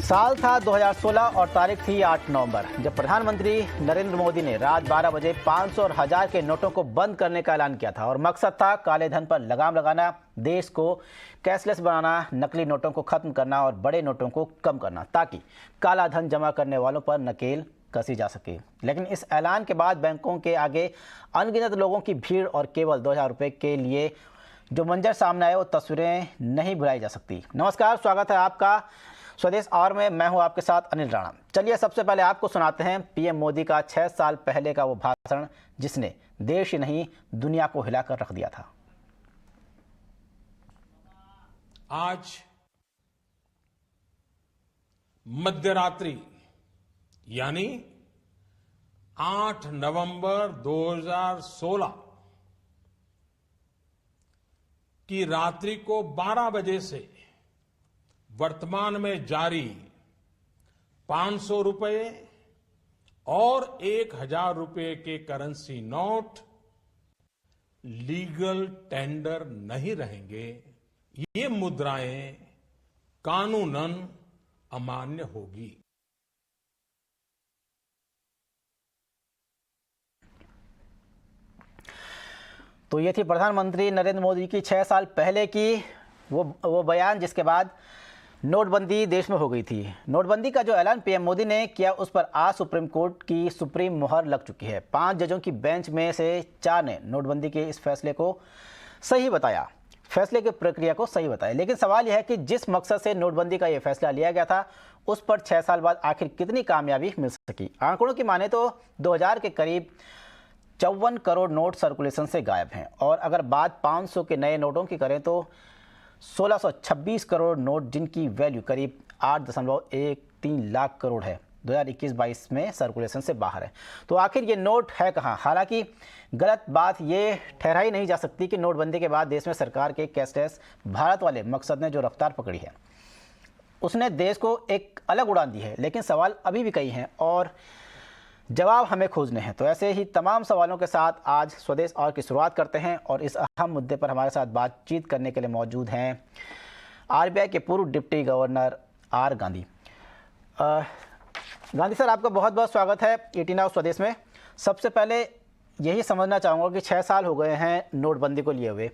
साल था 2016 और तारीख थी 8 नवंबर, जब प्रधानमंत्री नरेंद्र मोदी ने रात 12 बजे 500 और 1000 के नोटों को बंद करने का ऐलान किया था और मकसद था काले धन पर लगाम लगाना, देश को कैशलेस बनाना, नकली नोटों को खत्म करना और बड़े नोटों को कम करना, ताकि काला धन जमा करने वालों पर नकेल कसी जा सके। लेकिन इस ऐलान के बाद बैंकों के आगे अनगिनत लोगों की भीड़ और केवल 2000 रुपये के लिए जो मंजर सामने आए वो तस्वीरें नहीं भुलाई जा सकती। नमस्कार, स्वागत है आपका स्वदेश और मैं हूं आपके साथ अनिल राणा। चलिए सबसे पहले आपको सुनाते हैं पीएम मोदी का 6 साल पहले का वो भाषण जिसने देश ही नहीं दुनिया को हिलाकर रख दिया था। आज मध्यरात्रि यानी 8 नवंबर 2016 की रात्रि को 12 बजे से वर्तमान में जारी 500 रुपए और 1000 रुपए के करेंसी नोट लीगल टेंडर नहीं रहेंगे। ये मुद्राएं कानूनन अमान्य होगी। तो ये थी प्रधानमंत्री नरेंद्र मोदी की 6 साल पहले की वो बयान, जिसके बाद नोटबंदी देश में हो गई थी। नोटबंदी का जो ऐलान पीएम मोदी ने किया उस पर आज सुप्रीम कोर्ट की सुप्रीम मोहर लग चुकी है। 5 जजों की बेंच में से 4 ने नोटबंदी के इस फैसले को सही बताया, फैसले की प्रक्रिया को सही बताया। लेकिन सवाल यह है कि जिस मकसद से नोटबंदी का यह फैसला लिया गया था उस पर 6 साल बाद आखिर कितनी कामयाबी मिल सकी। आंकड़ों की माने तो 2000 के करीब 54 करोड़ नोट सर्कुलेशन से गायब हैं और अगर बात 500 के नए नोटों की करें तो 1626 करोड़ नोट, जिनकी वैल्यू करीब 8.13 लाख करोड़ है, 2021-22 में सर्कुलेशन से बाहर है। तो आखिर ये नोट है कहाँ? हालांकि गलत बात ये ठहराई नहीं जा सकती कि नोटबंदी के बाद देश में सरकार के कैशलेस भारत वाले मकसद ने जो रफ्तार पकड़ी है उसने देश को एक अलग उड़ान दी है। लेकिन सवाल अभी भी कई हैं और जवाब हमें खोजने हैं। तो ऐसे ही तमाम सवालों के साथ आज स्वदेश और की शुरुआत करते हैं और इस अहम मुद्दे पर हमारे साथ बातचीत करने के लिए मौजूद हैं आरबीआई के पूर्व deputy governor R Gandhi. Gandhi sir, आपका बहुत बहुत स्वागत है 18 नाउ स्वदेश में। सबसे पहले यही समझना चाहूँगा कि 6 साल हो गए हैं नोटबंदी को लिए हुए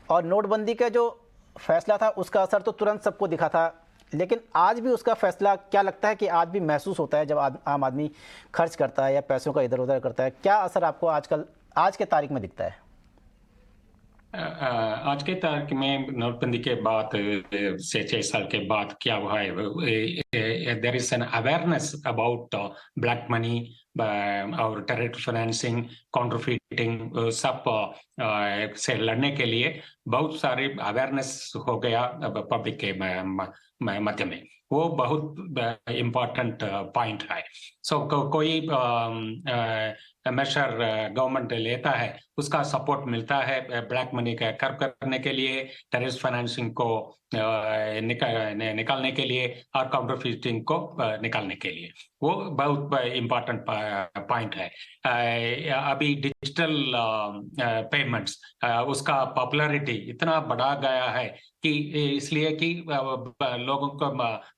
और नोटबंदी का जो फैसला था उसका असर तो तुरंत सबको दिखा था, लेकिन आज भी उसका फैसला क्या लगता है कि आज भी महसूस होता है जब आम आदमी खर्च करता है या पैसों का इधर उधर करता है? क्या असर आपको आजकल आज के तारीख में दिखता है? आज के तारीख में नोटबंदी के बाद से 6 साल के बाद क्या हुआ है, there is an awareness about black money और टेररिस्ट फाइनेंसिंग, काउंटरफीटिंग, सब से लड़ने के लिए बहुत सारे अवेयरनेस हो गया पब्लिक के मध्य में। वो बहुत इम्पोर्टेंट पॉइंट है। सो कोई मेजर गवर्नमेंट लेता है उसका सपोर्ट मिलता है ब्लैक मनी का कर्व करने के लिए, टेररिस्ट फाइनेंसिंग को निकालने के लिए और काउंटरफीटिंग को निकालने के लिए। वो बहुत इम्पोर्टेंट पॉइंट है। अभी डिजिटल पेमेंट्स उसका पॉपुलैरिटी इतना बढ़ा गया है कि इसलिए कि लोगों को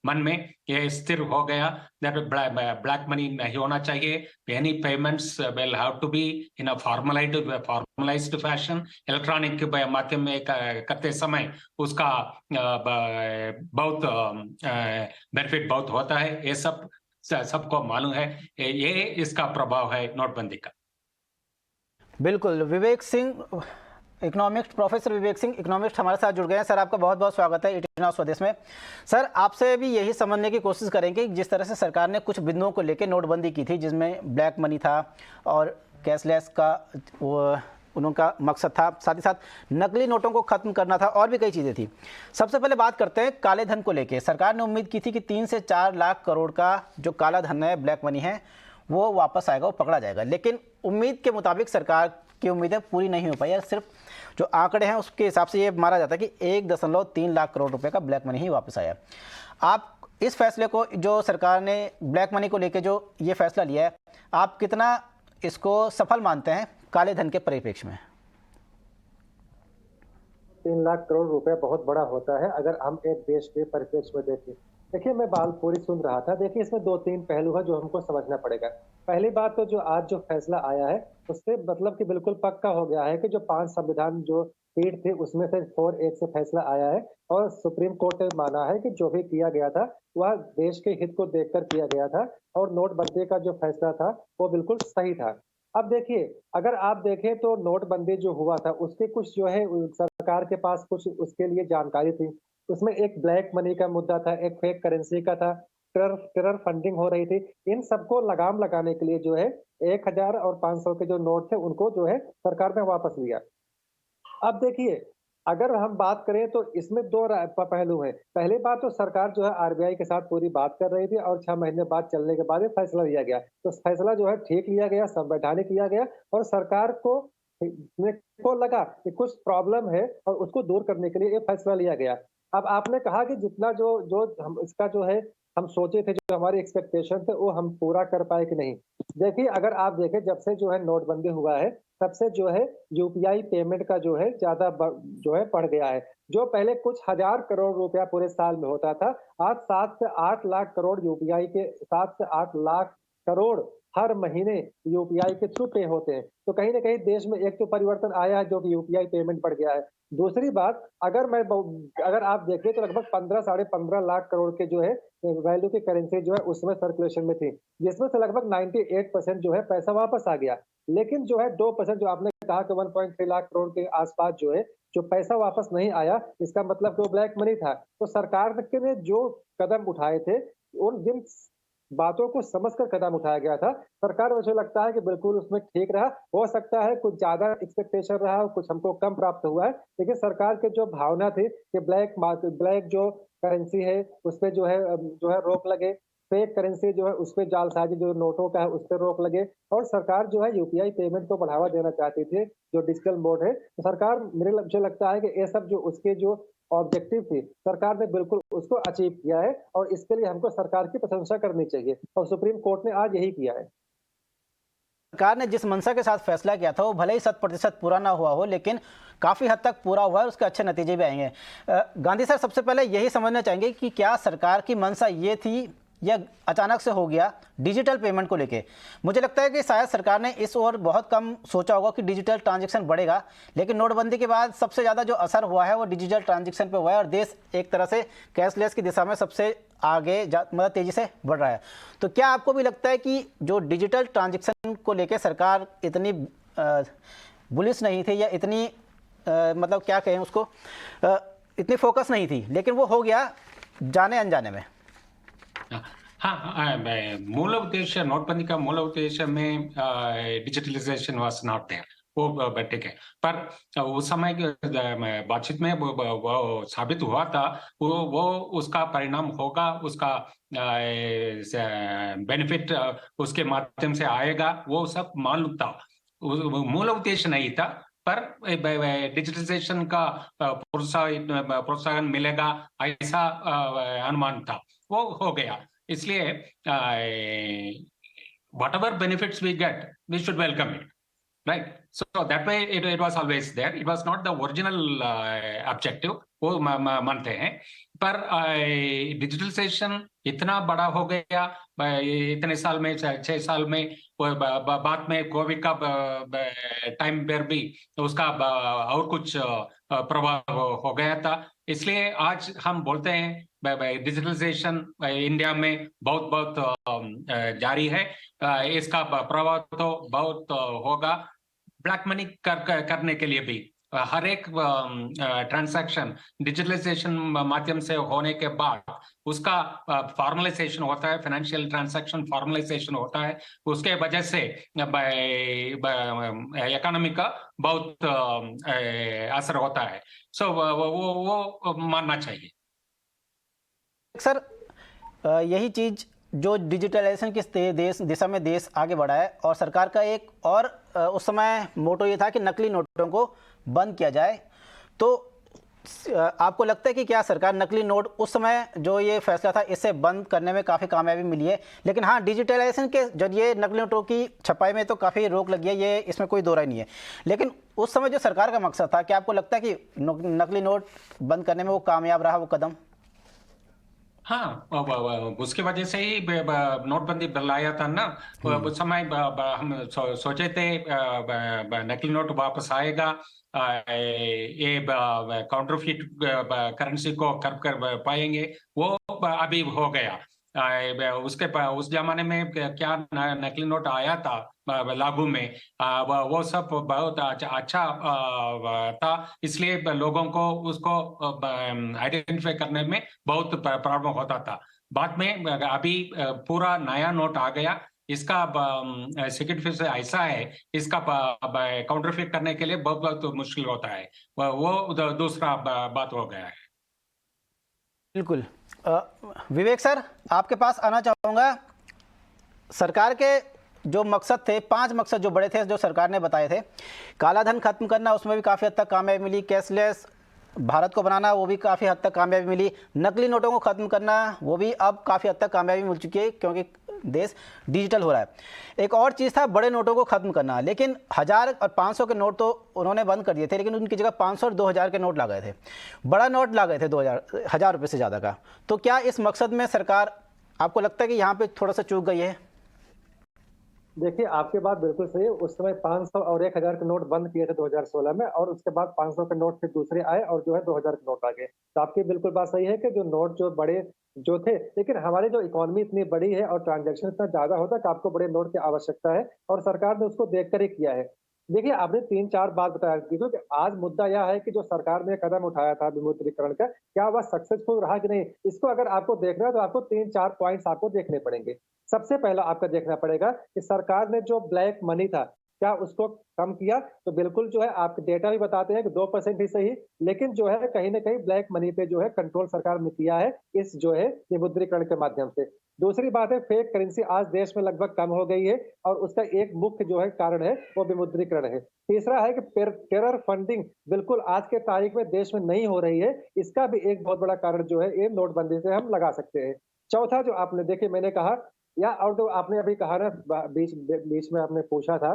मन में ये स्थिर हो गया दैट ब्लैक मनी नहीं होना चाहिए। Any payments will have to be in a formalised fashion. Electronic माध्यम में करते समय उसका बहुत बेनिफिट बहुत होता है। ये सबको मालूम है। ये इसका प्रभाव है नोटबंदी का। बिल्कुल। Vivek Singh, economics, professor Vivek Singh economist हमारे साथ जुड़ गए हैं। सर, आपका बहुत बहुत स्वागत है 18 नाउ स्वदेश में। सर, आपसे भी यही समझने की कोशिश करेंगे जिस तरह से सरकार ने कुछ बिंदुओं को लेकर नोटबंदी की थी जिसमें ब्लैक मनी था और कैशलेस का वो उनका मकसद था, साथ ही साथ नकली नोटों को खत्म करना था और भी कई चीज़ें थी। सबसे पहले बात करते हैं काले धन को लेकर। सरकार ने उम्मीद की थी कि 3 से 4 लाख करोड़ का जो काला धन है, ब्लैक मनी है, वो वापस आएगा, वो पकड़ा जाएगा। लेकिन उम्मीद के मुताबिक सरकार की उम्मीदें पूरी नहीं हो पाई। सिर्फ जो आंकड़े हैं उसके हिसाब से ये माना जाता है कि 1.3 लाख करोड़ रुपए का ब्लैक मनी ही वापस आया। आप इस फैसले को, जो सरकार ने ब्लैक मनी को लेकर जो ये फैसला लिया है, आप कितना इसको सफल मानते हैं काले धन के परिप्रेक्ष्य में? 3 लाख करोड़ रुपए बहुत बड़ा होता है अगर हम एक देश के परिप्रेक्ष्य में देखें। देखिए, मैं बाल पूरी सुन रहा था। देखिए, इसमें 2-3 पहलू है जो हमको समझना पड़ेगा। पहली बात तो जो आज जो फैसला आया है, उससे मतलब कि बिल्कुल पक्का हो गया है कि जो 5 संविधान जो पीठ थी, उसमें से 4-1 से फैसला आया है और सुप्रीम कोर्ट ने माना है कि जो भी किया गया था, वह देश के हित को देखकर किया गया था और नोटबंदी का जो फैसला था, वो बिल्कुल सही था। अब देखिए, अगर आप देखें तो नोटबंदी जो हुआ था, उसके कुछ जो है सरकार के पास कुछ उसके लिए जानकारी थी। उसमें एक ब्लैक मनी का मुद्दा था, एक फेक करेंसी का था, टेरर टेरर फंडिंग हो रही थी। इन सबको लगाम लगाने के लिए जो है 1000 और 500 के जो नोट थे, उनको जो है सरकार ने वापस लिया। अब देखिए, अगर हम बात करें तो इसमें 2 पहलू हैं। पहली बात तो सरकार जो है आरबीआई के साथ पूरी बात कर रही थी और 6 महीने बाद चलने के बाद ये फैसला लिया गया। तो फैसला जो है ठीक लिया गया, संवैधानिक लिया गया और सरकार को को लगा कि कुछ प्रॉब्लम है और उसको दूर करने के लिए ये फैसला लिया गया। अब आपने कहा कि जितना जो जो हम इसका जो है हम सोचे थे, जो हमारी एक्सपेक्टेशन थे, वो हम पूरा कर पाए कि नहीं। देखिए, अगर आप देखें जब से जो है नोटबंदी हुआ है, तब से जो है यूपीआई पेमेंट का जो है ज़्यादा जो है बढ़ गया है। जो पहले कुछ हज़ार करोड़ रुपया पूरे साल में होता था, आज 7 से 8 लाख करोड़ यूपीआई के 7 से 8 लाख करोड़ हर महीने यूपीआई के थ्रू पे होते हैं। तो कहीं न कहीं देश में एक तो परिवर्तन आया है जो कि यूपीआई पेमेंट बढ़ गया है। दूसरी बात, अगर आप देखें तो लगभग 15 साढ़े 15 लाख करोड़ के जो है वैल्यू की करेंसी जो है उसमें सर्कुलेशन में थी, जिसमें से लगभग 98% जो है पैसा वापस आ गया। लेकिन जो है 2% जो आपने कहा कि 1.3 लाख करोड़ के आसपास जो है, जो पैसा वापस नहीं आया, इसका मतलब कि वो ब्लैक मनी था। तो सरकार ने जो कदम उठाए थे, उन जिन बातों को समझकर कदम उठाया गया था, सरकार मुझे लगता है कि बिल्कुल उसमें ठीक रहा। हो सकता है कुछ ज़्यादा एक्सपेक्टेशन रहा हो, कुछ हमको कम प्राप्त हुआ है, लेकिन सरकार की जो भावना थी कि ब्लैक जो करेंसी है, उसपे जो है रोक लगे, फेक करेंसी जो है उसपे जालसाजी जो नोटों का है, उसपे रोक लगे और सरकार जो है यूपीआई पेमेंट को बढ़ावा देना चाहती थी, जो डिजिटल मोड है। तो सरकार मुझे लगता है कि ये सब जो उसके जो ऑब्जेक्टिव थी, सरकार ने बिल्कुल उसको अचीव किया है और इसके लिए हमको सरकार की प्रशंसा करनी चाहिए और सुप्रीम कोर्ट ने आज यही किया है। सरकार ने जिस मंशा के साथ फैसला किया था वो भले ही 100% पूरा ना हुआ हो, लेकिन काफ़ी हद तक पूरा हुआ है, उसके अच्छे नतीजे भी आएंगे। गांधी सर, सबसे पहले यही समझना चाहेंगे कि क्या सरकार की मंशा ये थी या अचानक से हो गया डिजिटल पेमेंट को लेके। मुझे लगता है कि शायद सरकार ने इस ओर बहुत कम सोचा होगा कि डिजिटल ट्रांजैक्शन बढ़ेगा, लेकिन नोटबंदी के बाद सबसे ज़्यादा जो असर हुआ है वो डिजिटल ट्रांजैक्शन पे हुआ है और देश एक तरह से कैशलेस की दिशा में सबसे आगे मतलब तेज़ी से बढ़ रहा है। तो क्या आपको भी लगता है कि जो डिजिटल ट्रांजैक्शन को लेकर सरकार इतनी बुलिश नहीं थी या इतनी मतलब क्या कहें उसको, इतनी फोकस नहीं थी, लेकिन वो हो गया जाने अनजाने में? हाँ, मूल उद्देश्य नोटबंदी का मूल उद्देश्य में डिजिटलाइजेशन वाज नॉट देयर, वो ठीक है। पर उस समय की बातचीत में वो साबित हुआ था, वो उसका परिणाम होगा, उसका बेनिफिट उसके माध्यम से आएगा, वो सब मालूम था। मूल उद्देश्य नहीं था, पर डिजिटलाइजेशन का प्रोत्साहन मिलेगा ऐसा अनुमान था, वो हो गया। इसलिए whatever benefits we get, we should welcome it, right? So that way it was always there. It was not the original objective, वो मानते हैं, पर डिजिटलाइजेशन इतना बड़ा हो गया इतने साल में, 6 साल में, बाद में कोविड का टाइम पर भी उसका और कुछ प्रभाव हो गया था। इसलिए आज हम बोलते हैं डिजिटलाइजेशन इंडिया में बहुत बहुत जारी है। इसका प्रभाव तो बहुत होगा। ब्लैक मनी करने के लिए भी हर एक ट्रांजैक्शन डिजिटलाइजेशन माध्यम से होने के बाद उसका फॉर्मलाइजेशन होता है, फाइनेंशियल ट्रांजैक्शन फॉर्मलाइजेशन होता है, उसके वजह से इकोनॉमी का बहुत असर होता है। सो वो मानना चाहिए। सर, यही चीज़ जो डिजिटलाइजेशन की दिशा में देश आगे बढ़ा है और सरकार का एक और उस समय मोटो ये था कि नकली नोटों को बंद किया जाए। तो आपको लगता है कि क्या सरकार नकली नोट उस समय जो ये फैसला था इससे बंद करने में काफ़ी कामयाबी मिली है? लेकिन हाँ, डिजिटलाइजेशन के जरिए नकली नोटों की छपाई में तो काफ़ी रोक लगी है, ये इसमें कोई दो राय नहीं है। लेकिन उस समय जो सरकार का मकसद था, क्या आपको लगता है कि नकली नोट बंद करने में वो कामयाब रहा वो कदम? हाँ, उसकी वजह से ही नोटबंदी बिल आया था ना। उस समय हम सोचे थे नकली नोट वापस आएगा, ये काउंटरफीट करेंसी को कर्ब कर पाएंगे, वो अभी हो गया। उस जमाने में क्या नकली नोट आया था लागू में, वो सब बहुत अच्छा था, इसलिए लोगों को उसको आइडेंटिफाई करने में बहुत प्रॉब्लम होता था। बाद में अभी पूरा नया नोट आ गया, इसका सिक्योरिटी फीस ऐसा है, इसका काउंटरफीट करने के लिए बहुत बहुत मुश्किल होता है। वो दूसरा बात हो गया है। बिल्कुल। विवेक सर, आपके पास आना चाहूँगा। सरकार के जो मकसद थे, 5 मकसद जो बड़े थे जो सरकार ने बताए थे, काला धन खत्म करना, उसमें भी काफ़ी हद तक कामयाबी मिली। कैशलेस भारत को बनाना, वो भी काफ़ी हद तक कामयाबी मिली। नकली नोटों को ख़त्म करना, वो भी अब काफ़ी हद तक कामयाबी मिल चुकी है क्योंकि देश डिजिटल हो रहा है। एक और चीज़ था बड़े नोटों को ख़त्म करना, लेकिन 1000 और 500 के नोट तो उन्होंने बंद कर दिए थे, लेकिन उनकी जगह 500 और 2000 के नोट ला गए थे। बड़ा नोट ला गए थे 1000 रुपये से ज़्यादा का। तो क्या इस मकसद में सरकार, आपको लगता है कि यहाँ पर थोड़ा सा चूक गई है? देखिए, आपकी बात बिल्कुल सही है। उस समय 500 और 1000 के नोट बंद किए थे 2016 में, और उसके बाद 500 के नोट फिर दूसरे आए और जो है 2000 के नोट आ गए। तो आपकी बिल्कुल बात सही है कि जो नोट जो बड़े जो थे, लेकिन हमारी जो इकोनॉमी इतनी बड़ी है और ट्रांज़ैक्शन इतना ज़्यादा होता है कि आपको बड़े नोट की आवश्यकता है, और सरकार ने उसको देखकर ही किया है। देखिए, आपने 3-4 बात बताया कि क्योंकि आज मुद्दा यह है कि जो सरकार ने कदम उठाया था विमुद्रीकरण का, क्या वह सक्सेसफुल रहा कि नहीं? इसको अगर आपको देखना है तो आपको 3-4 पॉइंट्स आपको देखने पड़ेंगे। सबसे पहला आपको देखना पड़ेगा कि सरकार ने जो ब्लैक मनी था, क्या उसको कम किया? तो बिल्कुल जो है आपके डेटा भी बताते हैं कि 2% ही सही, लेकिन जो है कहीं न कहीं ब्लैक मनी पे जो है कंट्रोल सरकार ने किया है, इस जो है विमुद्रीकरण के माध्यम से। दूसरी बात है, फेक करेंसी आज देश में लगभग कम हो गई है, और उसका एक मुख्य जो है कारण है वो विमुद्रीकरण है। तीसरा है कि टेरर फंडिंग बिल्कुल आज के तारीख में देश में नहीं हो रही है, इसका भी एक बहुत बड़ा कारण जो है ये नोटबंदी से हम लगा सकते हैं। चौथा जो आपने देखिए मैंने कहा, या और जो आपने अभी कहा ना, बीच में आपने पूछा था,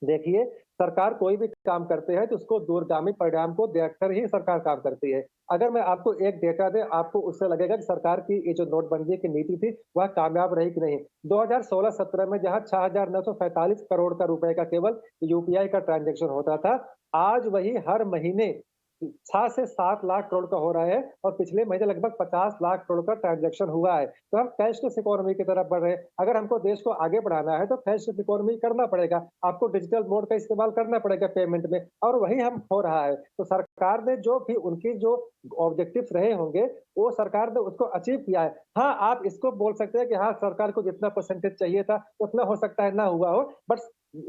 देखिए, सरकार कोई भी काम करते हैं तो उसको दूरगामी परिणाम को देखकर ही सरकार काम करती है। अगर मैं आपको एक डेटा दूँ, आपको उससे लगेगा कि सरकार की ये जो नोटबंदी की नीति थी, वह कामयाब रही कि नहीं। 2016-17 में जहाँ 6,947 करोड़ का रुपए का केवल यूपीआई का ट्रांज़ैक्शन होता था, आज वही हर महीने 6 से 7 लाख करोड़ का हो रहा है, और पिछले महीने लगभग 50 लाख करोड़ का ट्रांज़ैक्शन हुआ है। तो हम कैशलेस इकोनॉमी की तरफ बढ़ रहे हैं। अगर हमको देश को आगे बढ़ाना है तो कैशलेस इकोनॉमी करना पड़ेगा। आपको डिजिटल मोड का इस्तेमाल करना पड़ेगा पेमेंट में, और वही हम हो रहा है। तो सरकार ने जो भी उनकी जो ऑब्जेक्टिव्स रहे होंगे, वो सरकार ने उसको अचीव किया है। हाँ, आप इसको बोल सकते हैं कि हाँ, सरकार को जितना परसेंटेज चाहिए था, उतना हो सकता है ना हुआ हो, बट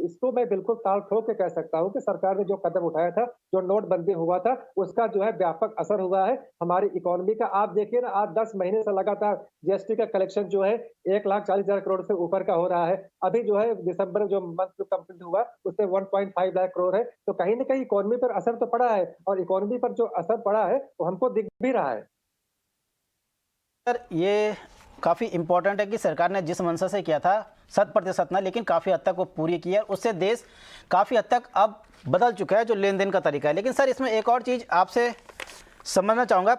इसको मैं बिल्कुल ताल ठोक के कह सकता हूँ कि सरकार ने जो कदम उठाया था, जो नोटबंदी हुआ था, उसका जो है व्यापक असर हुआ है हमारी इकोनॉमी का। आप देखिए ना, आज 10 महीने से लगातार जीएसटी का कलेक्शन जो है 1,40,000 करोड़ से ऊपर का हो रहा है। अभी जो है दिसंबर जो मंथ जो कंप्लीट हुआ, उससे 1.5 लाख करोड़ है। तो कहीं न कहीं इकोनॉमी पर असर तो पड़ा है, और इकोनॉमी पर जो असर पड़ा है, वो हमको दिख भी रहा है। सर, ये काफ़ी इम्पोर्टेंट है कि सरकार ने जिस मंशा से किया था 100% ना, लेकिन काफ़ी हद तक वो पूरी की है। उससे देश काफ़ी हद तक अब बदल चुका है जो लेन देन का तरीका है। लेकिन सर, इसमें एक और चीज़ आपसे समझना चाहूँगा।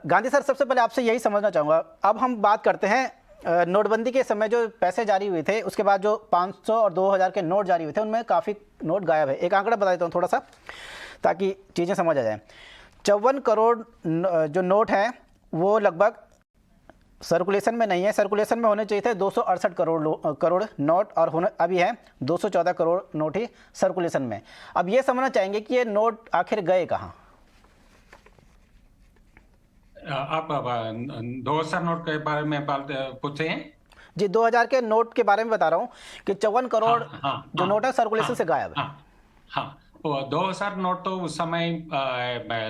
गांधी सर, सबसे पहले आपसे यही समझना चाहूँगा, अब हम बात करते हैं नोटबंदी के समय जो पैसे जारी हुए थे, उसके बाद जो 500 और 2000 के नोट जारी हुए थे, उनमें काफ़ी नोट गायब है। एक आंकड़ा बता देता हूँ थोड़ा सा, ताकि चीज़ें समझ आ जाएँ। 54 करोड़ जो नोट हैं, वो लगभग सर्कुलेशन में नहीं है। सर्कुलेशन में होने चाहिए थे 268 करोड़ नोट, और होने अभी है 214 करोड़ नोट ही सर्कुलेशन में। अब ये समझना चाहेंगे कि ये नोट आखिर गए कहाँ? आप 2000 नोट के बारे में पूछे हैं? जी, 2000 के नोट के बारे में बता रहा हूँ कि 54 करोड़ जो नोट है सर्कुलेशन से गायब है। हाँ, वो 2000 नोट तो उस समय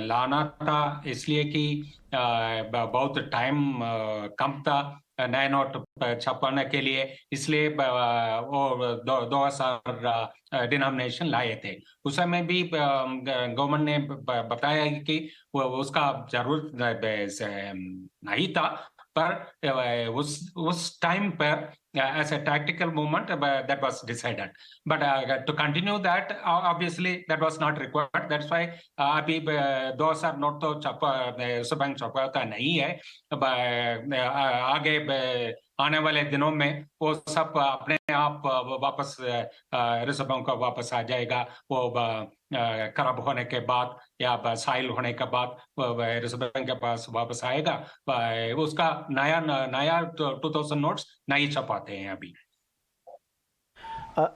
लाना था, इसलिए कि बहुत टाइम कम था नए नोट छपवाने के लिए, इसलिए वो 2000 डिनोमिनेशन लाए थे। उस समय भी गवर्नमेंट ने बताया कि वो उसका जरूरत नहीं था, पर उस टाइम पर as a tactical movement, that was decided. But to continue that, obviously that was not required. That's why अभी 2000 नोट तो रिजर्व बैंक छपाता नहीं है. आगे आने वाले दिनों में वो सब अपने आप वापस रिजर्व बैंक को वापस आ जाएगा. वो खराब होने के बाद या साइल होने के बाद रिजर्व बैंक के पास वापस आएगा. उसका नया 2000 नोट्स नहीं छपाते हैं अभी.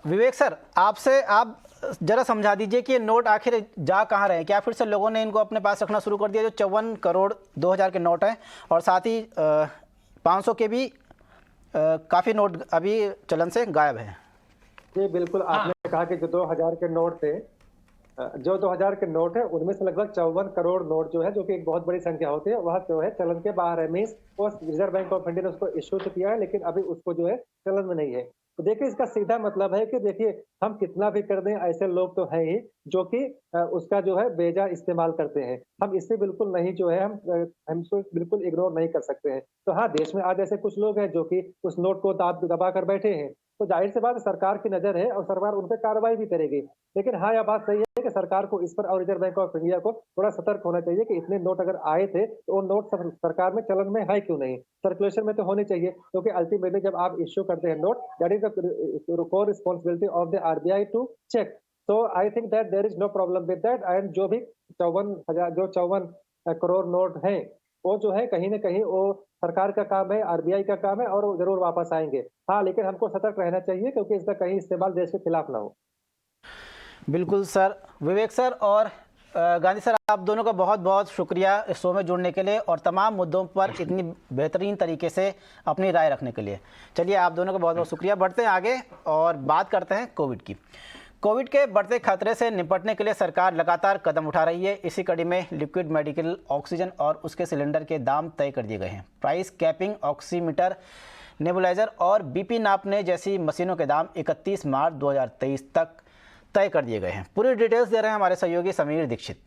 विवेक सर, आपसे आप जरा समझा दीजिए कि ये नोट आखिर जा कहाँ रहे हैं. क्या फिर से लोगों ने इनको अपने पास रखना शुरू कर दिया? जो 54 करोड़ 2000 के नोट हैं और साथ ही 500 के भी काफ़ी नोट अभी चलन से गायब हैं. जी बिल्कुल, आपने कहा कि जो 2000 के नोट थे, जो 2000 के नोट है उनमें से लगभग 54 करोड़ नोट जो है, जो कि एक बहुत बड़ी संख्या होती है, वह जो है चलन के बाहर है. मीन्स वो रिजर्व बैंक ऑफ इंडिया ने उसको इश्यू तो किया है, लेकिन अभी उसको जो है चलन में नहीं है. तो देखिए, इसका सीधा मतलब है कि देखिए, हम कितना भी कर दें, ऐसे लोग तो हैं ही जो कि उसका जो है बेजा इस्तेमाल करते हैं. हम इससे बिल्कुल नहीं जो है हम इसको बिल्कुल इग्नोर नहीं कर सकते हैं. तो हाँ, देश में आज ऐसे कुछ लोग हैं जो कि उस नोट को दबा कर बैठे हैं. तो जाहिर सी बात सरकार की नजर है और सरकार उन पर कार्रवाई भी करेगी. लेकिन हाँ, यह बात सही है कि सरकार को इस पर और रिजर्व बैंक ऑफ इंडिया को थोड़ा सतर्क होना चाहिए कि इतने नोट अगर आए थे तो वो नोट सरकार में चलन में है क्यों नहीं, सर्कुलेशन में तो होने चाहिए. क्योंकि अल्टीमेटली जब आप इश्यू करते हैं note, that is the core responsibility of the RBI to check. So I think that there is no problem with that. And जो भी 54 करोड़ नोट हैं, वो जो है कहीं ना कहीं वो सरकार का काम है, आरबीआई का काम है, और वो जरूर वापस आएंगे. हाँ, लेकिन हमको सतर्क रहना चाहिए क्योंकि इसका कहीं इस्तेमाल देश के खिलाफ ना हो. बिल्कुल सर. विवेक सर और गांधी सर, आप दोनों का बहुत बहुत शुक्रिया इस शो में जुड़ने के लिए और तमाम मुद्दों पर इतनी बेहतरीन तरीके से अपनी राय रखने के लिए. चलिए, आप दोनों का बहुत बहुत शुक्रिया. बढ़ते हैं आगे और बात करते हैं कोविड की. कोविड के बढ़ते खतरे से निपटने के लिए सरकार लगातार कदम उठा रही है. इसी कड़ी में लिक्विड मेडिकल ऑक्सीजन और उसके सिलेंडर के दाम तय कर दिए गए हैं. प्राइस कैपिंग, ऑक्सीमीटर, नेबुलाइजर और बीपी नापने जैसी मशीनों के दाम 31 मार्च 2023 तक तय कर दिए गए हैं. पूरी डिटेल्स दे रहे हैं हमारे सहयोगी समीर दीक्षित.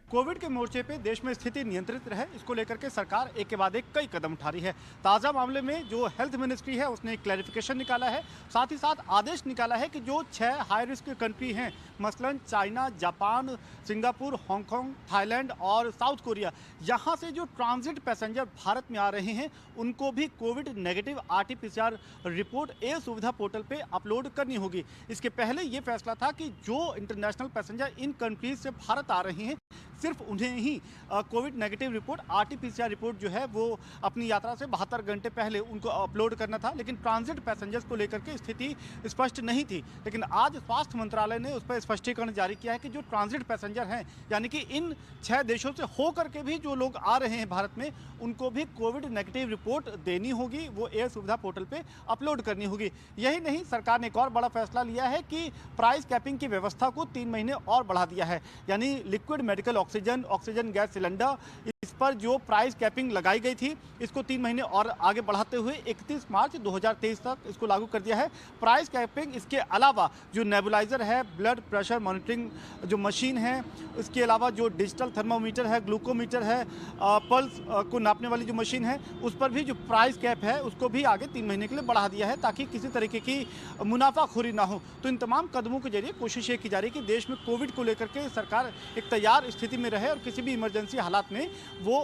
कोविड के मोर्चे पे देश में स्थिति नियंत्रित रहे, इसको लेकर के सरकार एक के बाद एक कई कदम उठा रही है. ताज़ा मामले में जो हेल्थ मिनिस्ट्री है उसने क्लैरिफिकेशन निकाला है, साथ ही साथ आदेश निकाला है कि जो 6 हाई रिस्क कंट्री हैं, मसलन China, Japan, Singapore, Hong Kong, Thailand और साउथ कोरिया, यहाँ से जो ट्रांजिट पैसेंजर भारत में आ रहे हैं उनको भी कोविड नेगेटिव RT-PCR रिपोर्ट ए सुविधा पोर्टल पे अपलोड करनी होगी. इसके पहले ये फैसला था कि जो इंटरनेशनल पैसेंजर इन कंट्रीज से भारत आ रहे हैं सिर्फ उन्हें ही Covid negative report RT-PCR report जो है वो अपनी यात्रा से 72 घंटे पहले उनको अपलोड करना था. लेकिन ट्रांजिट पैसेंजर्स को लेकर के स्थिति स्पष्ट नहीं थी. लेकिन आज स्वास्थ्य मंत्रालय ने उस पर स्पष्टीकरण जारी किया है कि जो ट्रांजिट पैसेंजर हैं, यानी कि इन 6 देशों से होकर के भी जो लोग आ रहे हैं भारत में, उनको भी कोविड नेगेटिव रिपोर्ट देनी होगी, वो एयर सुविधा पोर्टल पे अपलोड करनी होगी. यही नहीं, सरकार ने एक और बड़ा फैसला लिया है कि प्राइस कैपिंग की व्यवस्था को 3 महीने और बढ़ा दिया है. यानी liquid medical oxygen gas cylinder, इस पर जो प्राइस कैपिंग लगाई गई थी इसको 3 महीने और आगे बढ़ाते हुए 31 मार्च 2023 तक इसको लागू कर दिया है. प्राइस कैपिंग इसके अलावा जो नेबुलाइजर है, ब्लड प्रेशर मॉनिटरिंग जो मशीन है, इसके अलावा जो डिजिटल थर्मोमीटर है, ग्लूकोमीटर है, पल्स को नापने वाली जो मशीन है, उस पर भी जो प्राइस कैप है उसको भी आगे 3 महीने के लिए बढ़ा दिया है ताकि किसी तरीके की मुनाफाखोरी ना हो. तो इन तमाम कदमों के जरिए कोशिश ये की जा रही है कि देश में कोविड को लेकर के सरकार एक तैयार स्थिति में रहे और किसी भी इमरजेंसी हालात में वो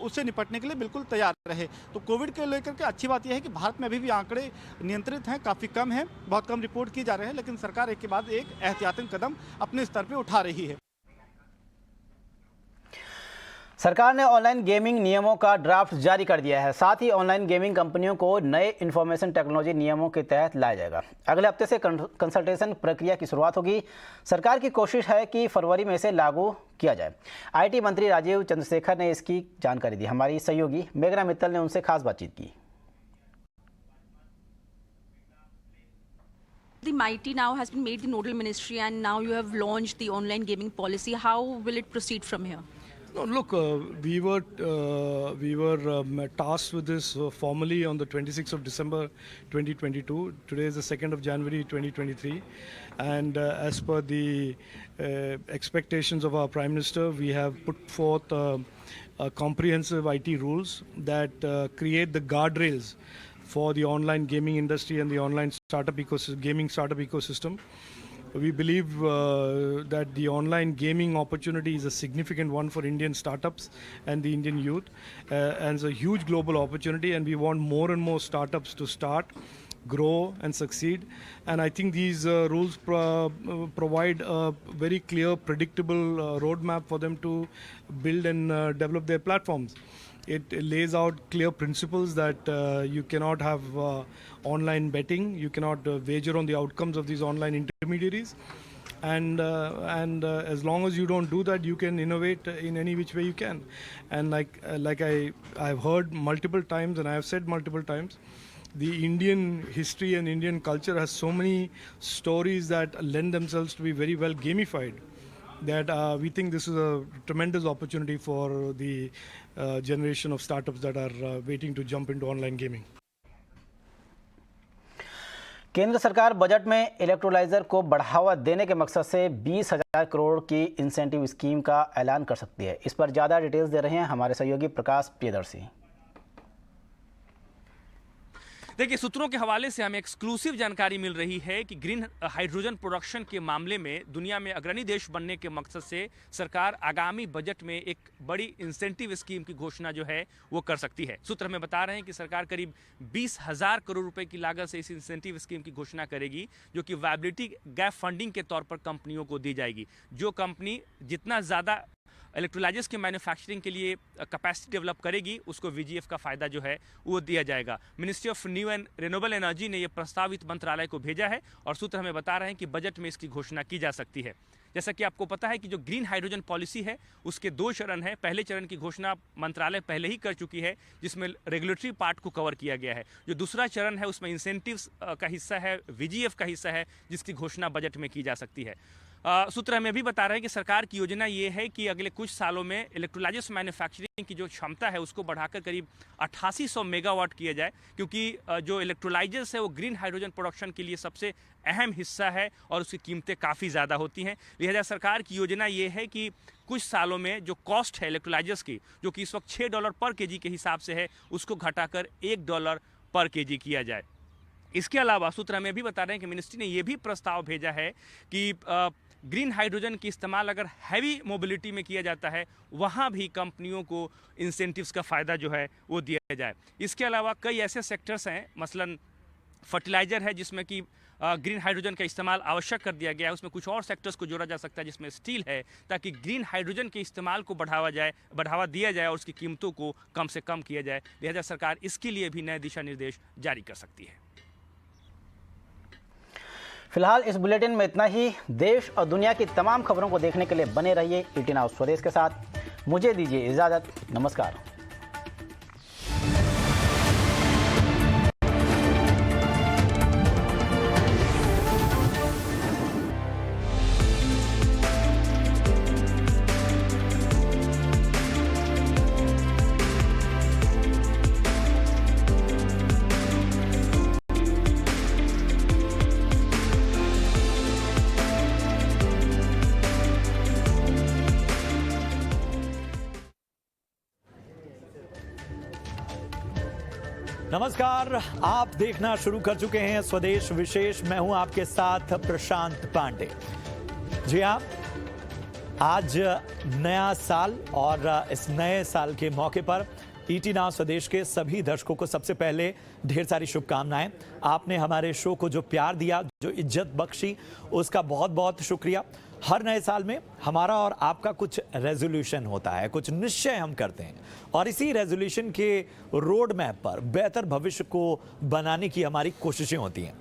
उससे निपटने के लिए बिल्कुल तैयार रहे. तो कोविड के लेकर के अच्छी बात यह है कि भारत में अभी भी आंकड़े नियंत्रित हैं, काफ़ी कम हैं, बहुत कम रिपोर्ट की जा रहे हैं, लेकिन सरकार एक के बाद एक एहतियातन कदम अपने स्तर पर उठा रही है. सरकार ने ऑनलाइन गेमिंग नियमों का ड्राफ्ट जारी कर दिया है. साथ ही ऑनलाइन गेमिंग कंपनियों को नए इंफॉर्मेशन टेक्नोलॉजी नियमों के तहत लाया जाएगा. अगले हफ्ते से कंसल्टेशन प्रक्रिया की शुरुआत होगी. सरकार की कोशिश है कि फरवरी में इसे लागू किया जाए. IT मंत्री राजीव चंद्रशेखर ने इसकी जानकारी दी. हमारी सहयोगी मेघना मित्तल ने उनसे खास बातचीत की. The MeitY now has been made the nodal ministry and now you have launched the online gaming policy. How will it proceed from here? No, look, we were tasked with this formally on the 26th of December 2022. Today is the 2nd of January 2023, and as per the expectations of our Prime Minister, we have put forth comprehensive IT rules that create the guardrails for the online gaming industry and the online gaming startup ecosystem. We believe that the online gaming opportunity is a significant one for Indian startups and the Indian youth, and it's a huge global opportunity, and we want more and more startups to start, grow and succeed. And I think these rules provide a very clear, predictable roadmap for them to build and develop their platforms. It lays out clear principles that you cannot have online betting, you cannot wager on the outcomes of these online intermediaries, and as long as you don't do that, you can innovate in any which way you can. And like I've heard multiple times, and I have said multiple times, the Indian history and Indian culture has so many stories that lend themselves to be very well gamified, that we think this is a tremendous opportunity for the generation of startups that are waiting to jump into online gaming. केंद्र सरकार budget में electrolyser को बढ़ावा देने के मकसद से 20,000 करोड़ की इंसेंटिव स्कीम का ऐलान कर सकती है। इस पर ज़्यादा डिटेल्स दे रहे हैं हमारे सहयोगी प्रकाश प्रियदर्शी। देखिए, सूत्रों के हवाले से हमें एक्सक्लूसिव जानकारी मिल रही है कि ग्रीन हाइड्रोजन प्रोडक्शन के मामले में दुनिया में अग्रणी देश बनने के मकसद से सरकार आगामी बजट में एक बड़ी इंसेंटिव स्कीम की घोषणा जो है वो कर सकती है। सूत्र हमें बता रहे हैं कि सरकार करीब 20,000 करोड़ रुपए की लागत से इस इंसेंटिव स्कीम की घोषणा करेगी, जो कि वायबिलिटी गैप फंडिंग के तौर पर कंपनियों को दी जाएगी। जो कंपनी जितना ज़्यादा इलेक्ट्रोलाइजर्स के मैन्युफैक्चरिंग के लिए कैपेसिटी डेवलप करेगी, उसको VGF का फ़ायदा जो है वो दिया जाएगा। Ministry of new and renewable energy ने ये प्रस्ताव वित्त मंत्रालय को भेजा है और सूत्र हमें बता रहे हैं कि बजट में इसकी घोषणा की जा सकती है। जैसा कि आपको पता है कि जो ग्रीन हाइड्रोजन पॉलिसी है उसके 2 चरण हैं। पहले चरण की घोषणा मंत्रालय पहले ही कर चुकी है, जिसमें रेगुलेटरी पार्ट को कवर किया गया है। जो दूसरा चरण है उसमें इंसेंटिव्स का हिस्सा है, VGF का हिस्सा है, जिसकी घोषणा बजट में की जा सकती है। सूत्र हमें भी बता रहे हैं कि सरकार की योजना ये है कि अगले कुछ सालों में इलेक्ट्रोलाइजर्स मैन्युफैक्चरिंग की जो क्षमता है उसको बढ़ाकर करीब 8800 मेगावाट किया जाए, क्योंकि जो इलेक्ट्रोलाइजर्स है वो ग्रीन हाइड्रोजन प्रोडक्शन के लिए सबसे अहम हिस्सा है और उसकी कीमतें काफ़ी ज़्यादा होती हैं। लिहाजा सरकार की योजना ये है कि कुछ सालों में जो कॉस्ट है इलेक्ट्रोलाइजर्स की, जो कि इस वक्त $6 पर केजी के हिसाब से है, उसको घटाकर $1 पर केजी किया जाए। इसके अलावा सूत्र हमें भी बता रहे हैं कि मिनिस्ट्री ने यह भी प्रस्ताव भेजा है कि ग्रीन हाइड्रोजन की इस्तेमाल अगर हैवी मोबिलिटी में किया जाता है, वहाँ भी कंपनियों को इंसेंटिव्स का फ़ायदा जो है वो दिया जाए। इसके अलावा कई ऐसे सेक्टर्स हैं, मसलन फर्टिलाइज़र है जिसमें कि ग्रीन हाइड्रोजन का इस्तेमाल आवश्यक कर दिया गया है। उसमें कुछ और सेक्टर्स को जोड़ा जा सकता है जिसमें स्टील है, ताकि ग्रीन हाइड्रोजन के इस्तेमाल को बढ़ावा दिया जाए और उसकी कीमतों को कम से कम किया जाए। लिहाजा सरकार इसके लिए भी नए दिशा निर्देश जारी कर सकती है। फिलहाल इस बुलेटिन में इतना ही। देश और दुनिया की तमाम खबरों को देखने के लिए बने रहिए ET Now स्वदेश के साथ। मुझे दीजिए इजाज़त। नमस्कार। नमस्कार, आप देखना शुरू कर चुके हैं स्वदेश विशेष। मैं हूं आपके साथ प्रशांत पांडे। जी हाँ, आज नया साल और इस नए साल के मौके पर ET Now स्वदेश के सभी दर्शकों को सबसे पहले ढेर सारी शुभकामनाएं। आपने हमारे शो को जो प्यार दिया, जो इज्जत बख्शी, उसका बहुत बहुत शुक्रिया। हर नए साल में हमारा और आपका कुछ रेजोल्यूशन होता है, कुछ निश्चय हम करते हैं और इसी रेजोल्यूशन के रोड मैप पर बेहतर भविष्य को बनाने की हमारी कोशिशें होती हैं।